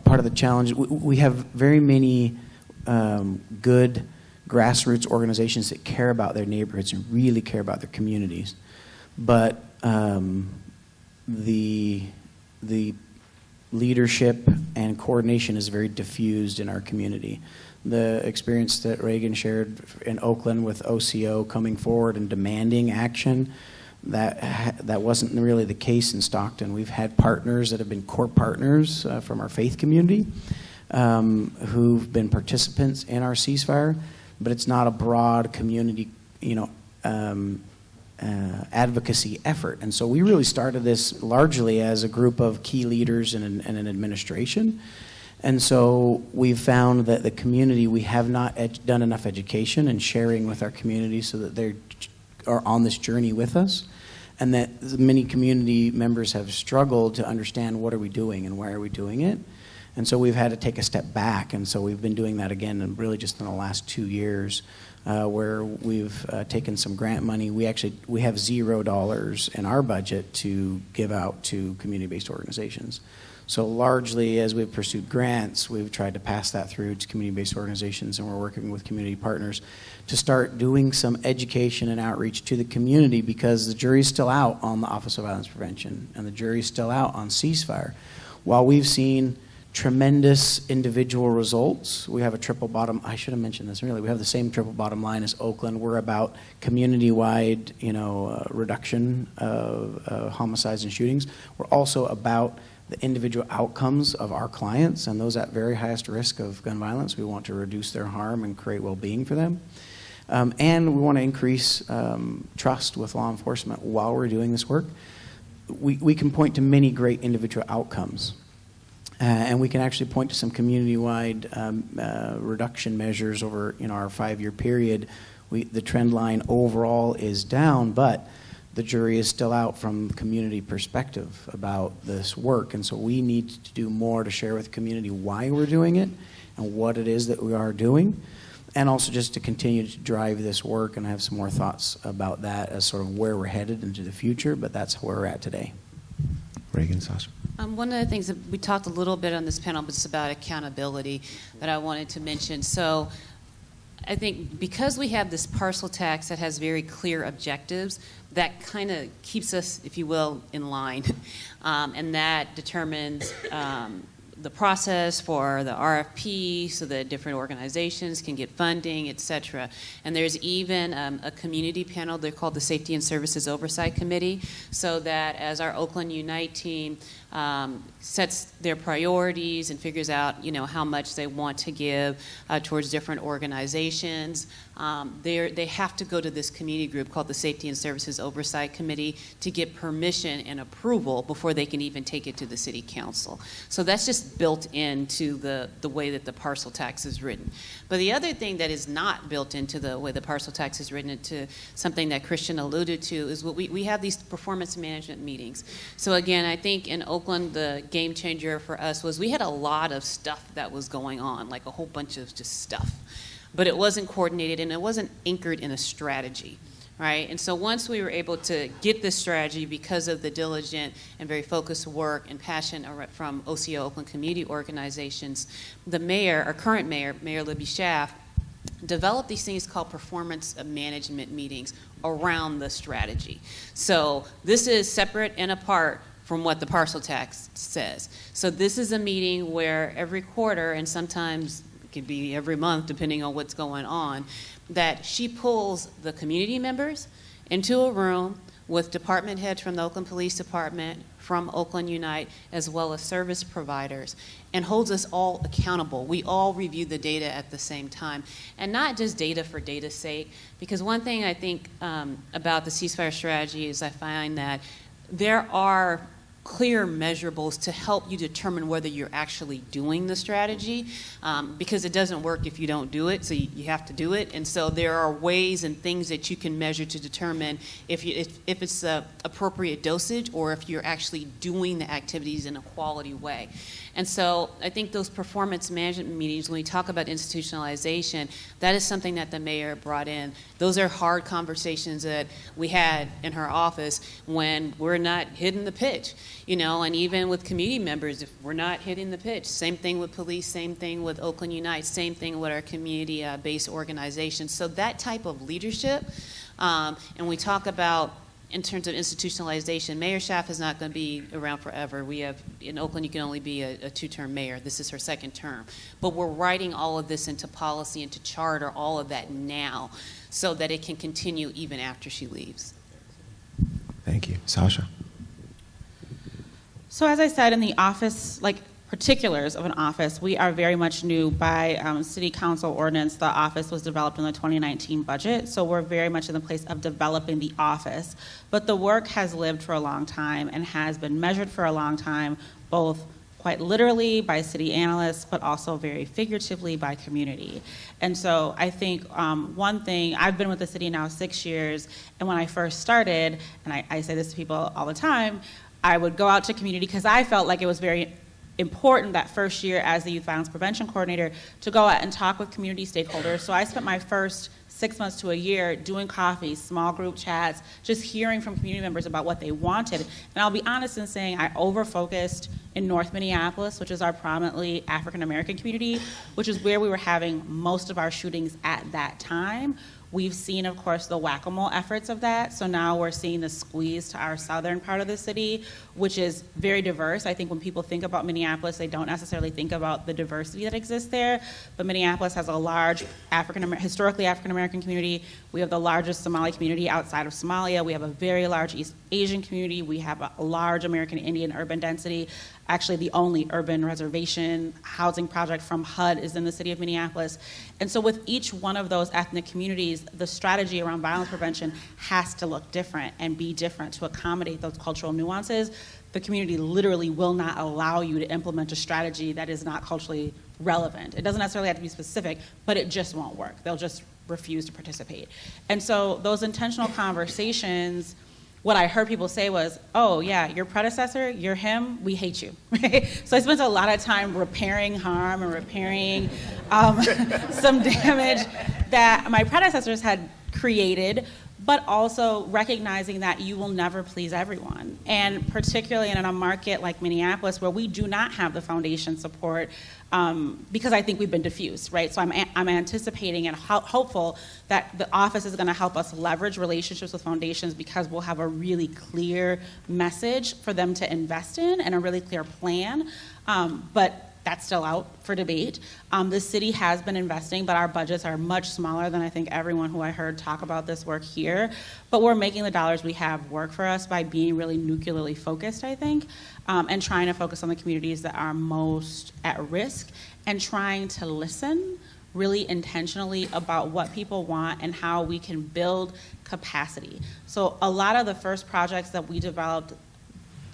part of the challenge, we have very many good grassroots organizations that care about their neighborhoods and really care about their communities. But the leadership and coordination is very diffused in our community. The experience that Reygan shared in Oakland with OCO coming forward and demanding action, that wasn't really the case in Stockton. We've had partners that have been core partners from our faith community who've been participants in our ceasefire, but it's not a broad community, advocacy effort. And so we really started this largely as a group of key leaders and an administration. And so we've found that the community, we have not done enough education and sharing with our community so that they are on this journey with us, and that many community members have struggled to understand what are we doing and why are we doing it. And so we've had to take a step back, and so we've been doing that again, and really just in the last 2 years, where we've taken some grant money. We have $0 in our budget to give out to community-based organizations. So largely, as we've pursued grants, we've tried to pass that through to community-based organizations, and we're working with community partners to start doing some education and outreach to the community, because the jury's still out on the Office of Violence Prevention, and the jury's still out on ceasefire. While we've seen tremendous individual results, we have a triple bottom, I should have mentioned this really, we have the same triple bottom line as Oakland. We're about community-wide, reduction of homicides and shootings. We're also about the individual outcomes of our clients and those at very highest risk of gun violence. We want to reduce their harm and create well-being for them. And we want to increase trust with law enforcement while we're doing this work. We can point to many great individual outcomes. And we can actually point to some community-wide reduction measures over our 5-year period. The trend line overall is down, but the jury is still out from community perspective about this work. And so we need to do more to share with the community why we're doing it and what it is that we are doing. And also just to continue to drive this work, and I have some more thoughts about that as sort of where we're headed into the future, but that's where we're at today. Reygan, Sasha. One of the things that we talked a little bit on this panel was about accountability that I wanted to mention. So I think because we have this parcel tax that has very clear objectives, that kind of keeps us, if you will, in line. And that determines the process for the RFP so that different organizations can get funding, et cetera. And there's even a community panel, they're called the Safety and Services Oversight Committee, so that as our Oakland Unite team sets their priorities and figures out, you know, how much they want to give towards different organizations, they have to go to this community group called the Safety and Services Oversight Committee to get permission and approval before they can even take it to the City Council. So that's just built into the way that the parcel tax is written. But the other thing that is not built into the way the parcel tax is written, into something that Christian alluded to, is what we have these performance management meetings. So again, I think in Oakland, the game changer for us was we had a lot of stuff that was going on, like a whole bunch of just stuff. But it wasn't coordinated and it wasn't anchored in a strategy, right? And so once we were able to get this strategy because of the diligent and very focused work and passion from OCO, Oakland Community Organizations, the mayor, our current mayor, Mayor Libby Schaaf, developed these things called performance management meetings around the strategy. So this is separate and apart from what the parcel tax says. So this is a meeting where every quarter, and sometimes it could be every month depending on what's going on, that she pulls the community members into a room with department heads from the Oakland Police Department, from Oakland Unite, as well as service providers, and holds us all accountable. We all review the data at the same time, and not just data for data's sake, because one thing I think about the ceasefire strategy is I find that there are clear measurables to help you determine whether you're actually doing the strategy, because it doesn't work if you don't do it, so you have to do it. And so there are ways and things that you can measure to determine if it's the appropriate dosage or if you're actually doing the activities in a quality way. And so I think those performance management meetings, when we talk about institutionalization, that is something that the mayor brought in. Those are hard conversations that we had in her office when we're not hitting the pitch, you know, and even with community members, if we're not hitting the pitch. Same thing with police, same thing with Oakland Unite, same thing with our community-based organizations. So that type of leadership, and we talk about in terms of institutionalization, Mayor Schaaf is not going to be around forever. We have, in Oakland, you can only be a two-term mayor. This is her second term. But we're writing all of this into policy, into charter, all of that now, so that it can continue even after she leaves. Thank you. Sasha. So as I said, in the office, like particulars of an office, we are very much new. By city council ordinance, the office was developed in the 2019 budget, so we're very much in the place of developing the office. But the work has lived for a long time and has been measured for a long time, both quite literally by city analysts, but also very figuratively by community. And so I think one thing, I've been with the city now 6 years, and when I first started, and I say this to people all the time, I would go out to community because I felt like it was very important that first year as the Youth Violence Prevention Coordinator to go out and talk with community stakeholders. So I spent my first 6 months to a year doing coffees, small group chats, just hearing from community members about what they wanted. And I'll be honest in saying I over-focused in North Minneapolis, which is our prominently African-American community, which is where we were having most of our shootings at that time. We've seen, of course, the whack-a-mole efforts of that. So now we're seeing the squeeze to our southern part of the city, which is very diverse. I think when people think about Minneapolis, they don't necessarily think about the diversity that exists there. But Minneapolis has a large historically African-American community. We have the largest Somali community outside of Somalia. We have a very large East Asian community. We have a large American Indian urban density. Actually, the only urban reservation housing project from HUD is in the city of Minneapolis. And so with each one of those ethnic communities, the strategy around violence prevention has to look different and be different to accommodate those cultural nuances. The community literally will not allow you to implement a strategy that is not culturally relevant. It doesn't necessarily have to be specific, but it just won't work. They'll just refuse to participate. And so those intentional conversations what I heard people say was, oh yeah, your predecessor, you're him, we hate you, right? So I spent a lot of time repairing harm and repairing some damage that my predecessors had created, but also recognizing that you will never please everyone. And particularly in a market like Minneapolis, where we do not have the foundation support, because I think we've been diffused, right? So I'm anticipating and hopeful that the office is gonna help us leverage relationships with foundations, because we'll have a really clear message for them to invest in and a really clear plan. But that's still out for debate. The city has been investing, but our budgets are much smaller than I think everyone who I heard talk about this work here. But we're making the dollars we have work for us by being really nuclearly focused, I think, and trying to focus on the communities that are most at risk, and trying to listen really intentionally about what people want and how we can build capacity. So a lot of the first projects that we developed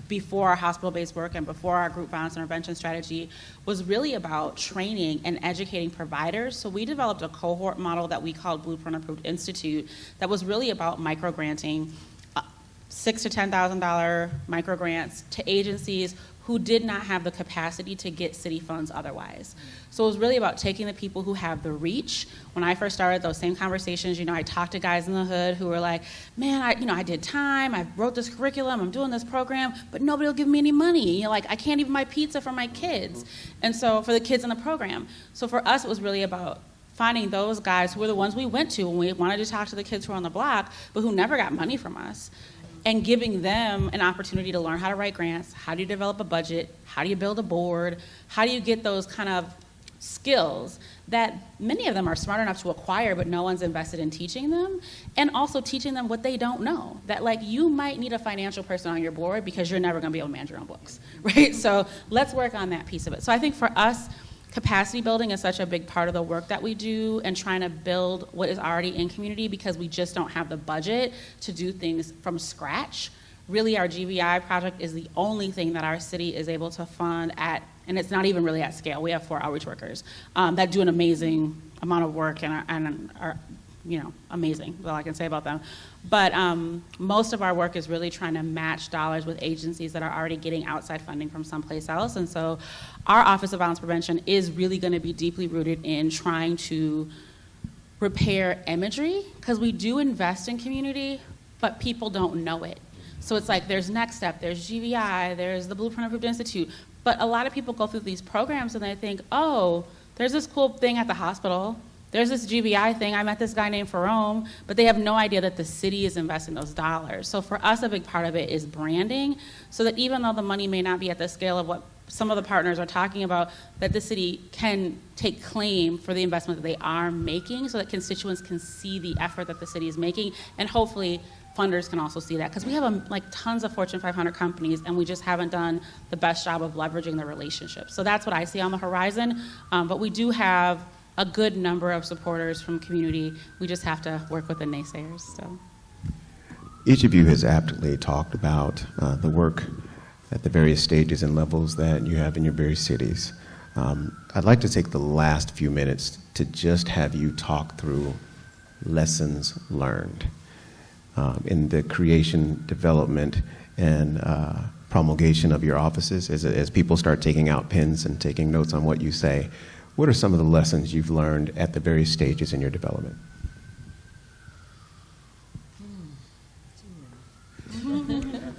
before our hospital-based work and before our group violence intervention strategy was really about training and educating providers. So we developed a cohort model that we called Blueprint Approved Institute that was really about micro-granting, $6,000 to $10,000 micro-grants to agencies who did not have the capacity to get city funds otherwise. So it was really about taking the people who have the reach. When I first started those same conversations, I talked to guys in the hood who were like, man, I did time, I wrote this curriculum, I'm doing this program, but nobody will give me any money. I can't even buy pizza for my kids. And so for the kids in the program. So for us, it was really about finding those guys who were the ones we went to when we wanted to talk to the kids who were on the block, but who never got money from us, and giving them an opportunity to learn how to write grants, how do you develop a budget, how do you build a board, how do you get those kind of skills that many of them are smart enough to acquire, but no one's invested in teaching them, and also teaching them what they don't know. That you might need a financial person on your board because you're never gonna be able to manage your own books, right? So let's work on that piece of it. So I think for us, capacity building is such a big part of the work that we do, and trying to build what is already in community, because we just don't have the budget to do things from scratch. Really, our GVI project is the only thing that our city is able to fund at, and it's not even really at scale. We have 4 outreach workers that do an amazing amount of work and are amazing, is all I can say about them. But most of our work is really trying to match dollars with agencies that are already getting outside funding from someplace else. And so our Office of Violence Prevention is really gonna be deeply rooted in trying to repair imagery, because we do invest in community, but people don't know it. So it's there's Next Step, there's GVI, there's the Blueprint Approved Institute, but a lot of people go through these programs and they think, oh, there's this cool thing at the hospital, there's this GVI thing, I met this guy named Ferome, but they have no idea that the city is investing those dollars. So for us, a big part of it is branding, so that even though the money may not be at the scale of what some of the partners are talking about, that the city can take claim for the investment that they are making, so that constituents can see the effort that the city is making, and hopefully funders can also see that, because we have tons of Fortune 500 companies, and we just haven't done the best job of leveraging the relationships. So that's what I see on the horizon, but we do have a good number of supporters from community. We just have to work with the naysayers. So, Each of you has aptly talked about the work at the various stages and levels that you have in your various cities. I'd like to take the last few minutes to just have you talk through lessons learned in the creation, development, and promulgation of your offices. As people start taking out pens and taking notes on what you say, what are some of the lessons you've learned at the various stages in your development?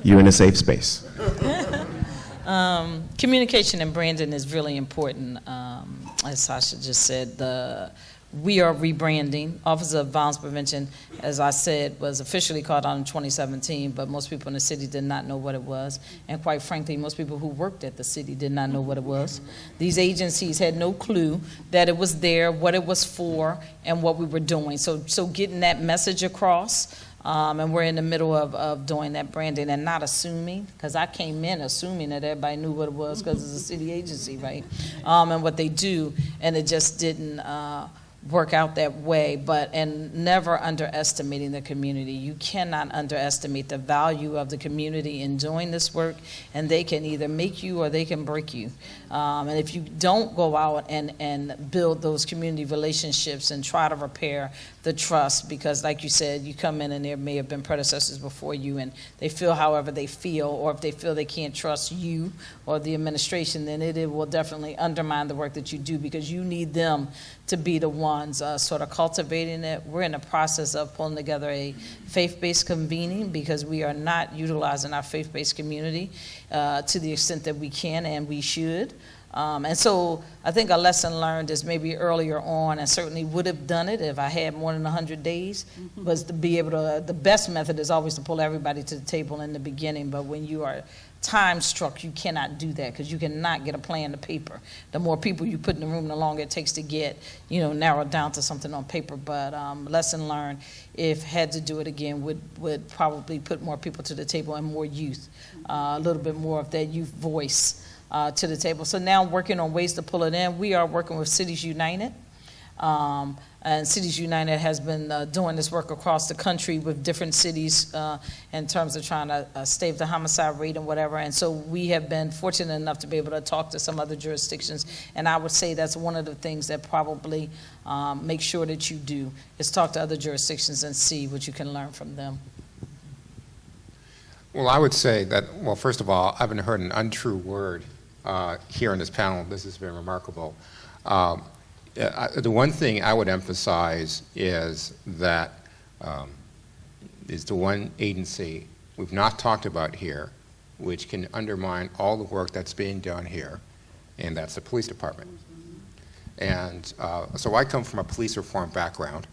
You're in a safe space. Communication and branding is really important. As Sasha just said, we are rebranding. Office of Violence Prevention, as I said, was officially called out in 2017, but most people in the city did not know what it was. And quite frankly, most people who worked at the city did not know what it was. These agencies had no clue that it was there, what it was for, and what we were doing. So getting that message across, and we're in the middle of doing that branding and not assuming, because I came in assuming that everybody knew what it was because it's a city agency, right? And what they do, and it just didn't work out that way, and never underestimating the community. You cannot underestimate the value of the community in doing this work, and they can either make you or they can break you. And if you don't go out and build those community relationships and try to repair the trust, because like you said, you come in and there may have been predecessors before you and they feel however they feel, or if they feel they can't trust you or the administration, then it will definitely undermine the work that you do, because you need them to be the ones sort of cultivating it. We're in the process of pulling together a faith-based convening, because we are not utilizing our faith-based community to the extent that we can and we should. And so I think a lesson learned is maybe earlier on, and certainly would have done it if I had more than 100 days, was to be able to, the best method is always to pull everybody to the table in the beginning, but when you are time struck, you cannot do that, because you cannot get a plan to paper. The more people you put in the room, the longer it takes to get, narrowed down to something on paper. But lesson learned, if had to do it again, would probably put more people to the table and more youth, a little bit more of that youth voice to the table. So now working on ways to pull it in. We are working with Cities United. And Cities United has been doing this work across the country with different cities in terms of trying to stave the homicide rate and whatever. And so we have been fortunate enough to be able to talk to some other jurisdictions. And I would say that's one of the things that probably make sure that you do, is talk to other jurisdictions and see what you can learn from them. Well, I would say that, well, first of all, I haven't heard an untrue word here in this panel. This has been remarkable. The one thing I would emphasize is that is the one agency we've not talked about here, which can undermine all the work that's being done here, and that's the police department. And so I come from a police reform background,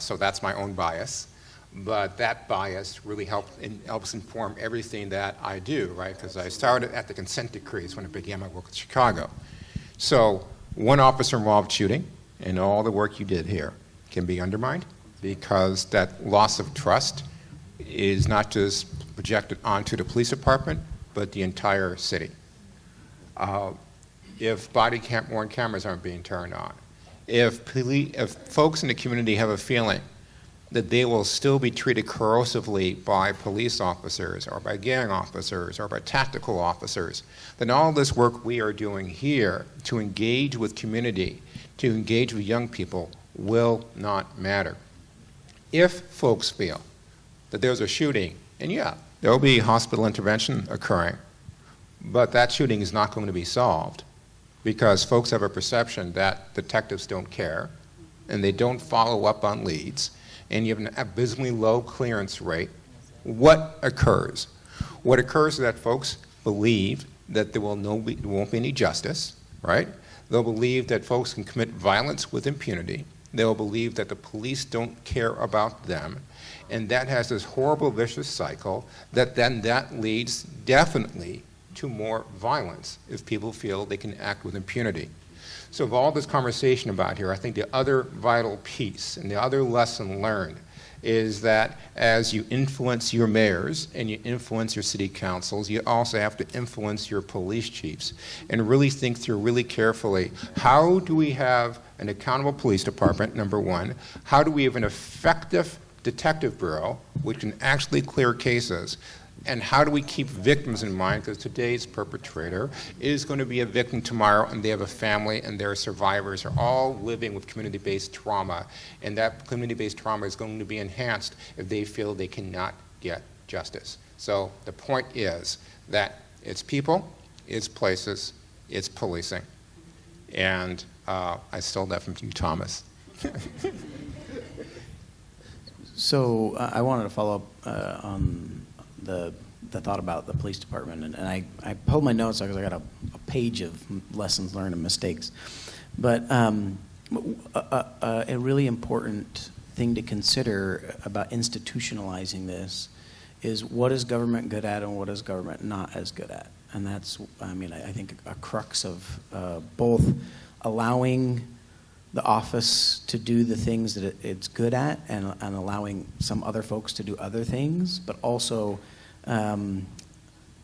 so that's my own bias. But that bias really helps inform everything that I do, right? Because I started at the consent decrees when I began my work with Chicago. So one officer-involved shooting, and all the work you did here can be undermined, because that loss of trust is not just projected onto the police department, but the entire city. If body-worn cameras aren't being turned on, if folks in the community have a feeling that they will still be treated corrosively by police officers or by gang officers or by tactical officers, then all this work we are doing here to engage with community, to engage with young people, will not matter. If folks feel that there's a shooting, and yeah, there will be hospital intervention occurring, but that shooting is not going to be solved because folks have a perception that detectives don't care and they don't follow up on leads, and you have an abysmally low clearance rate, what occurs? What occurs is that folks believe that there won't be any justice, right? They'll believe that folks can commit violence with impunity. They'll believe that the police don't care about them. And that has this horrible, vicious cycle that leads definitely to more violence if people feel they can act with impunity. So of all this conversation about here, I think the other vital piece and the other lesson learned is that as you influence your mayors and you influence your city councils, you also have to influence your police chiefs and really think through really carefully, how do we have an accountable police department, number one? How do we have an effective detective bureau which can actually clear cases? And how do we keep victims in mind? Because today's perpetrator is going to be a victim tomorrow, and they have a family, and their survivors are all living with community-based trauma. And that community-based trauma is going to be enhanced if they feel they cannot get justice. So the point is that it's people, it's places, it's policing. And I stole that from you, Thomas. So I wanted to follow up on the thought about the police department, and I pulled my notes because I got a page of lessons learned and mistakes. But a really important thing to consider about institutionalizing this is what is government good at and what is government not as good at. And that's, I think a crux of both allowing the office to do the things that it's good at and allowing some other folks to do other things, but also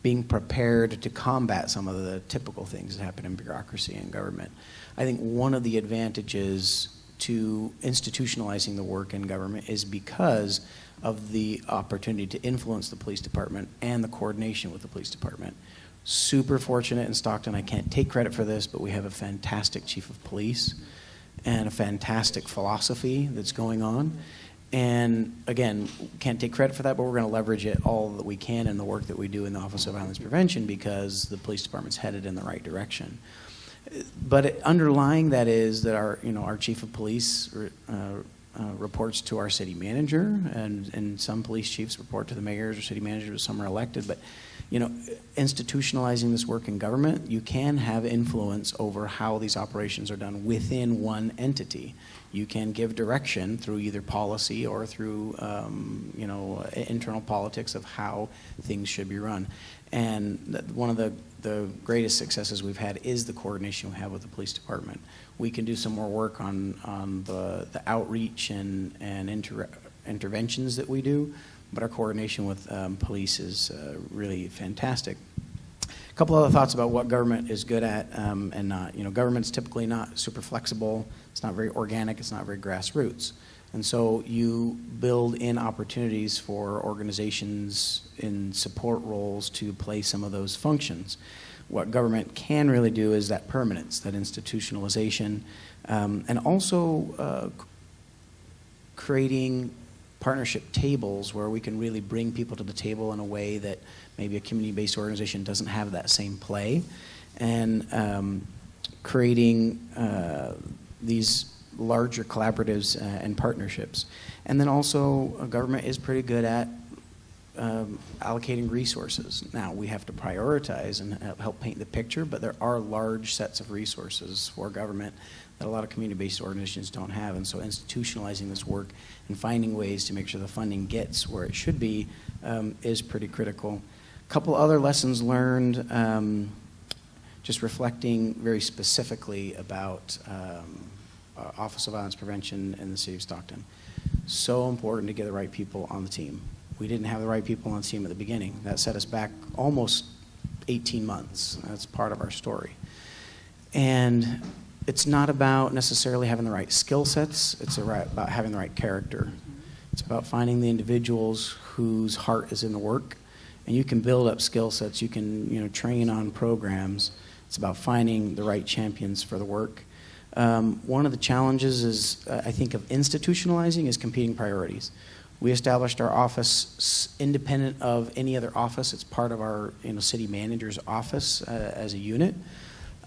being prepared to combat some of the typical things that happen in bureaucracy and government. I think one of the advantages to institutionalizing the work in government is because of the opportunity to influence the police department and the coordination with the police department. Super fortunate in Stockton. I can't take credit for this, but we have a fantastic chief of police and a fantastic philosophy that's going on. And again, can't take credit for that, but we're going to leverage it all that we can in the work that we do in the Office of Violence Prevention because the police department's headed in the right direction. But underlying that is that our chief of police reports to our city manager, and some police chiefs report to the mayors or city managers, but some are elected. But institutionalizing this work in government, you can have influence over how these operations are done within one entity. You can give direction through either policy or through internal politics of how things should be run. And one of the greatest successes we've had is the coordination we have with the police department. We can do some more work on the outreach and interventions that we do, but our coordination with police is really fantastic. A couple other thoughts about what government is good at and not. Government's typically not super flexible. It's not very organic. It's not very grassroots. And so you build in opportunities for organizations in support roles to play some of those functions. What government can really do is that permanence, that institutionalization, and also creating partnership tables where we can really bring people to the table in a way that maybe a community-based organization doesn't have that same play, and creating these larger collaboratives and partnerships. And then also, government is pretty good at allocating resources. Now, we have to prioritize and help paint the picture, but there are large sets of resources for government that a lot of community-based organizations don't have. And so institutionalizing this work and finding ways to make sure the funding gets where it should be is pretty critical. A couple other lessons learned, just reflecting very specifically about Office of Violence Prevention in the city of Stockton. So important to get the right people on the team. We didn't have the right people on the team at the beginning. That set us back almost 18 months. That's part of our story. And it's not about necessarily having the right skill sets. It's about having the right character. It's about finding the individuals whose heart is in the work. And you can build up skill sets. You can train on programs. It's about finding the right champions for the work. One of the challenges is, I think, of institutionalizing is competing priorities. We established our office independent of any other office. It's part of our city manager's office as a unit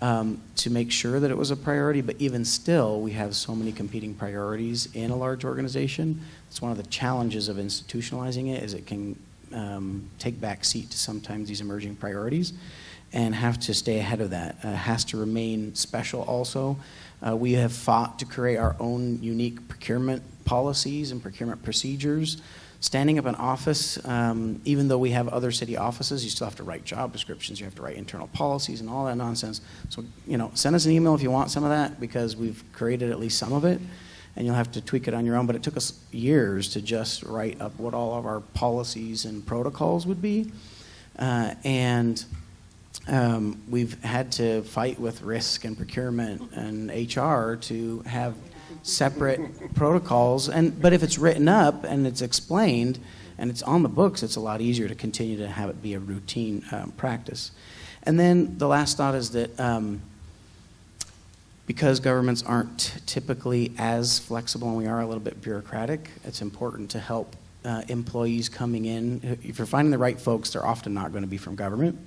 to make sure that it was a priority. But even still, we have so many competing priorities in a large organization. It's one of the challenges of institutionalizing it is it can take back seat to sometimes these emerging priorities and have to stay ahead of that. Has to remain special also. We have fought to create our own unique procurement policies and procurement procedures. Standing up an office, even though we have other city offices, you still have to write job descriptions, you have to write internal policies and all that nonsense. So, send us an email if you want some of that because we've created at least some of it and you'll have to tweak it on your own. But it took us years to just write up what all of our policies and protocols would be. We've had to fight with risk and procurement and HR to have separate protocols. But if it's written up and it's explained and it's on the books, it's a lot easier to continue to have it be a routine practice. And then the last thought is that because governments aren't typically as flexible and we are a little bit bureaucratic, it's important to help employees coming in. If you're finding the right folks, they're often not going to be from government.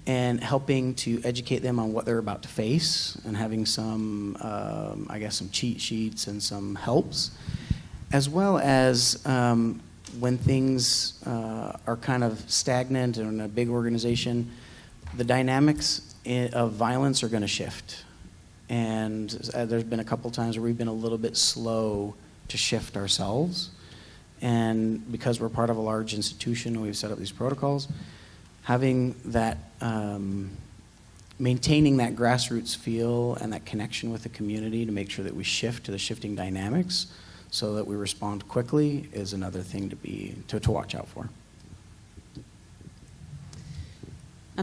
And helping to educate them on what they're about to face and having some, some cheat sheets and some helps, as well as when things are kind of stagnant and in a big organization, the dynamics of violence are going to shift. And there's been a couple times where we've been a little bit slow to shift ourselves. And because we're part of a large institution and we've set up these protocols, having that, maintaining that grassroots feel and that connection with the community to make sure that we shift to the shifting dynamics so that we respond quickly is another thing to watch out for.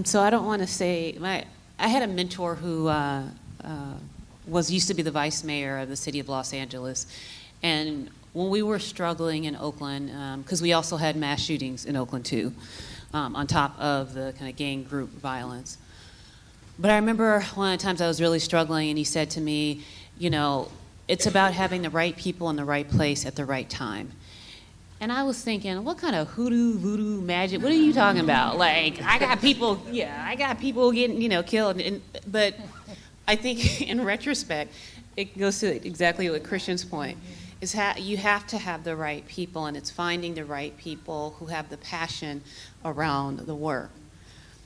So I don't want to say, I had a mentor who used to be the vice mayor of the city of Los Angeles. And when we were struggling in Oakland, because we also had mass shootings in Oakland too, on top of the kind of gang group violence. But I remember one of the times I was really struggling, and he said to me, you know, it's about having the right people in the right place at the right time. And I was thinking, what kind of hoodoo, voodoo, magic, what are you talking about? Like, I got people getting, you know, killed. But I think in retrospect, it goes to exactly what Christian's point is, you have to have the right people, and it's finding the right people who have the passion around the work.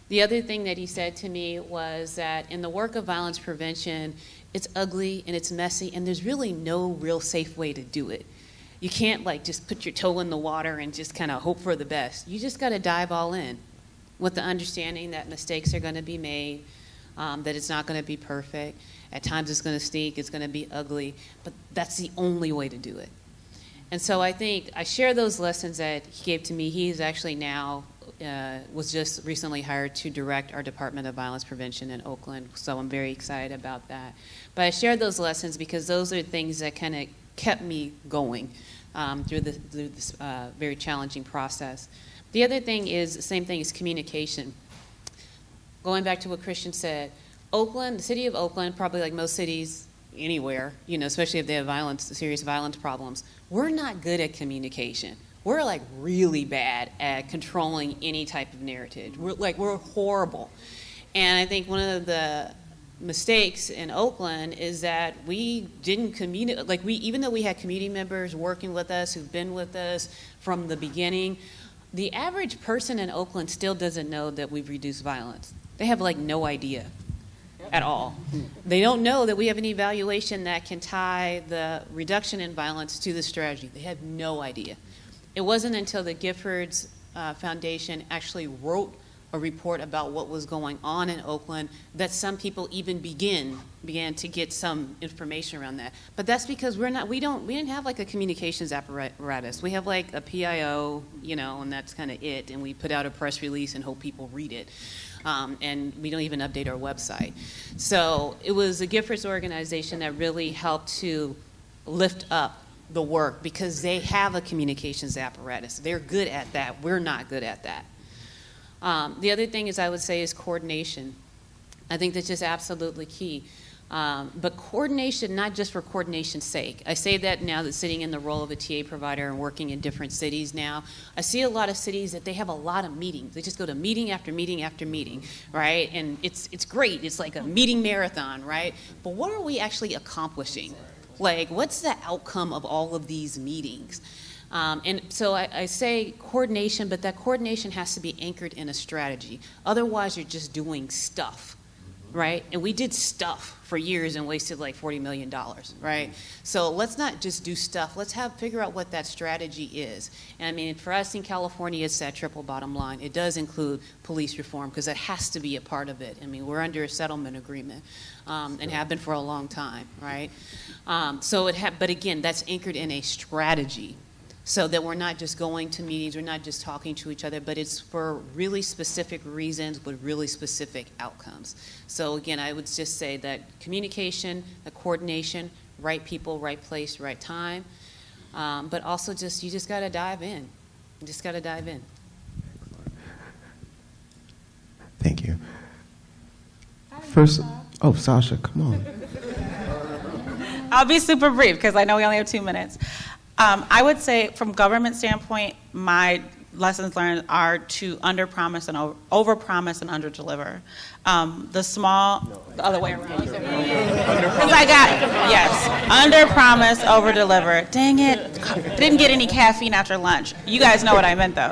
The other thing that he said to me was that in the work of violence prevention, it's ugly and it's messy, and there's really no real safe way to do it. You can't like just put your toe in the water and just kind of hope for the best. You just got to dive all in with the understanding that mistakes are going to be made, that it's not going to be perfect. At times it's going to stink, it's going to be ugly, but that's the only way to do it. And so I think I share those lessons that he gave to me. He's actually now was just recently hired to direct our Department of Violence Prevention in Oakland, so I'm very excited about that. But I shared those lessons because those are things that kind of kept me going through this very challenging process. The other thing is the same thing as communication. Going back to what Christian said, Oakland, the city of Oakland, probably like most cities anywhere, you know, especially if they have serious violence problems, we're not good at communication. We're like really bad at controlling any type of narrative. We're horrible. And I think one of the mistakes in Oakland is that we didn't communicate, even though we had community members working with us who've been with us from the beginning, the average person in Oakland still doesn't know that we've reduced violence. They have like no idea at all. They don't know that we have an evaluation that can tie the reduction in violence to the strategy. They have no idea. It wasn't until the Giffords Foundation actually wrote a report about what was going on in Oakland that some people even began to get some information around that. But that's because we didn't have like a communications apparatus. We have like a PIO, you know, and that's kind of it. And we put out a press release and hope people read it. And we don't even update our website. So it was the Giffords organization that really helped to lift up the work because they have a communications apparatus. They're good at that. We're not good at that. The other thing is I would say is coordination. I think that's just absolutely key. But coordination, not just for coordination's sake. I say that now that sitting in the role of a TA provider and working in different cities now, I see a lot of cities that they have a lot of meetings. They just go to meeting after meeting after meeting, right? And it's great. It's like a meeting marathon, right? But what are we actually accomplishing? Like, what's the outcome of all of these meetings? And so I say coordination, but that coordination has to be anchored in a strategy. Otherwise, you're just doing stuff, right? And we did stuff for years and wasted like $40 million, right? So let's not just do stuff. Let's figure out what that strategy is. And I mean, for us in California, it's that triple bottom line. It does include police reform because that has to be a part of it. I mean, we're under a settlement agreement and have been for a long time, right? But again, that's anchored in a strategy. So that we're not just going to meetings, we're not just talking to each other, but it's for really specific reasons with really specific outcomes. So again, I would just say that communication, the coordination, right people, right place, right time, but also you just got to dive in. You just got to dive in. Thank you. First, Sasha, come on. I'll be super brief because I know we only have 2 minutes. I would say from government standpoint, my lessons learned are to under-promise and over-promise and under-deliver. The other way around. Under-promise, over-deliver. Dang it, didn't get any caffeine after lunch. You guys know what I meant though.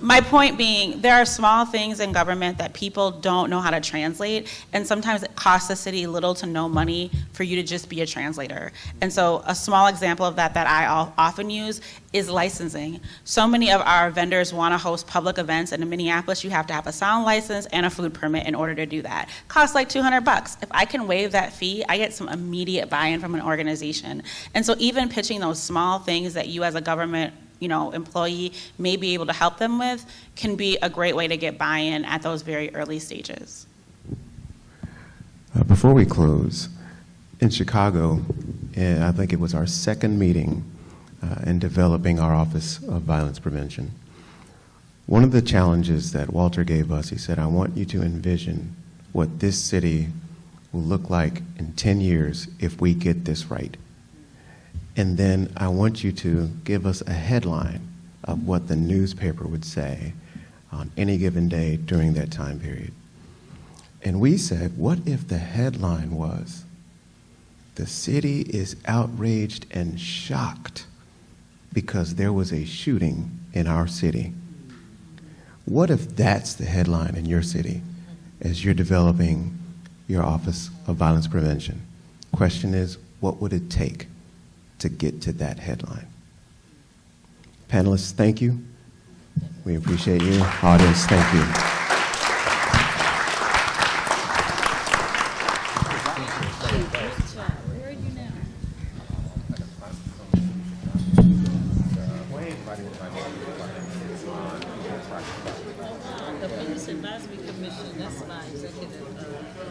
My point being, there are small things in government that people don't know how to translate, and sometimes it costs the city little to no money for you to just be a translator. And so a small example of that I often use is licensing. So many of our vendors want to host public events, and in Minneapolis, you have to have a sound license and a food permit in order to do that. Costs like $200. If I can waive that fee, I get some immediate buy-in from an organization. And so even pitching those small things that you as a government employee may be able to help them with can be a great way to get buy-in at those very early stages. Before we close, in Chicago, and I think it was our second meeting in developing our Office of Violence Prevention. One of the challenges that Walter gave us, he said, I want you to envision what this city will look like in 10 years if we get this right. And then I want you to give us a headline of what the newspaper would say on any given day during that time period. And we said, what if the headline was, the city is outraged and shocked because there was a shooting in our city? What if that's the headline in your city as you're developing your Office of Violence Prevention? Question is, what would it take to get to that headline? Panelists, thank you. We appreciate you. Audience, thank you. The Police Advisory Commission, that's my executive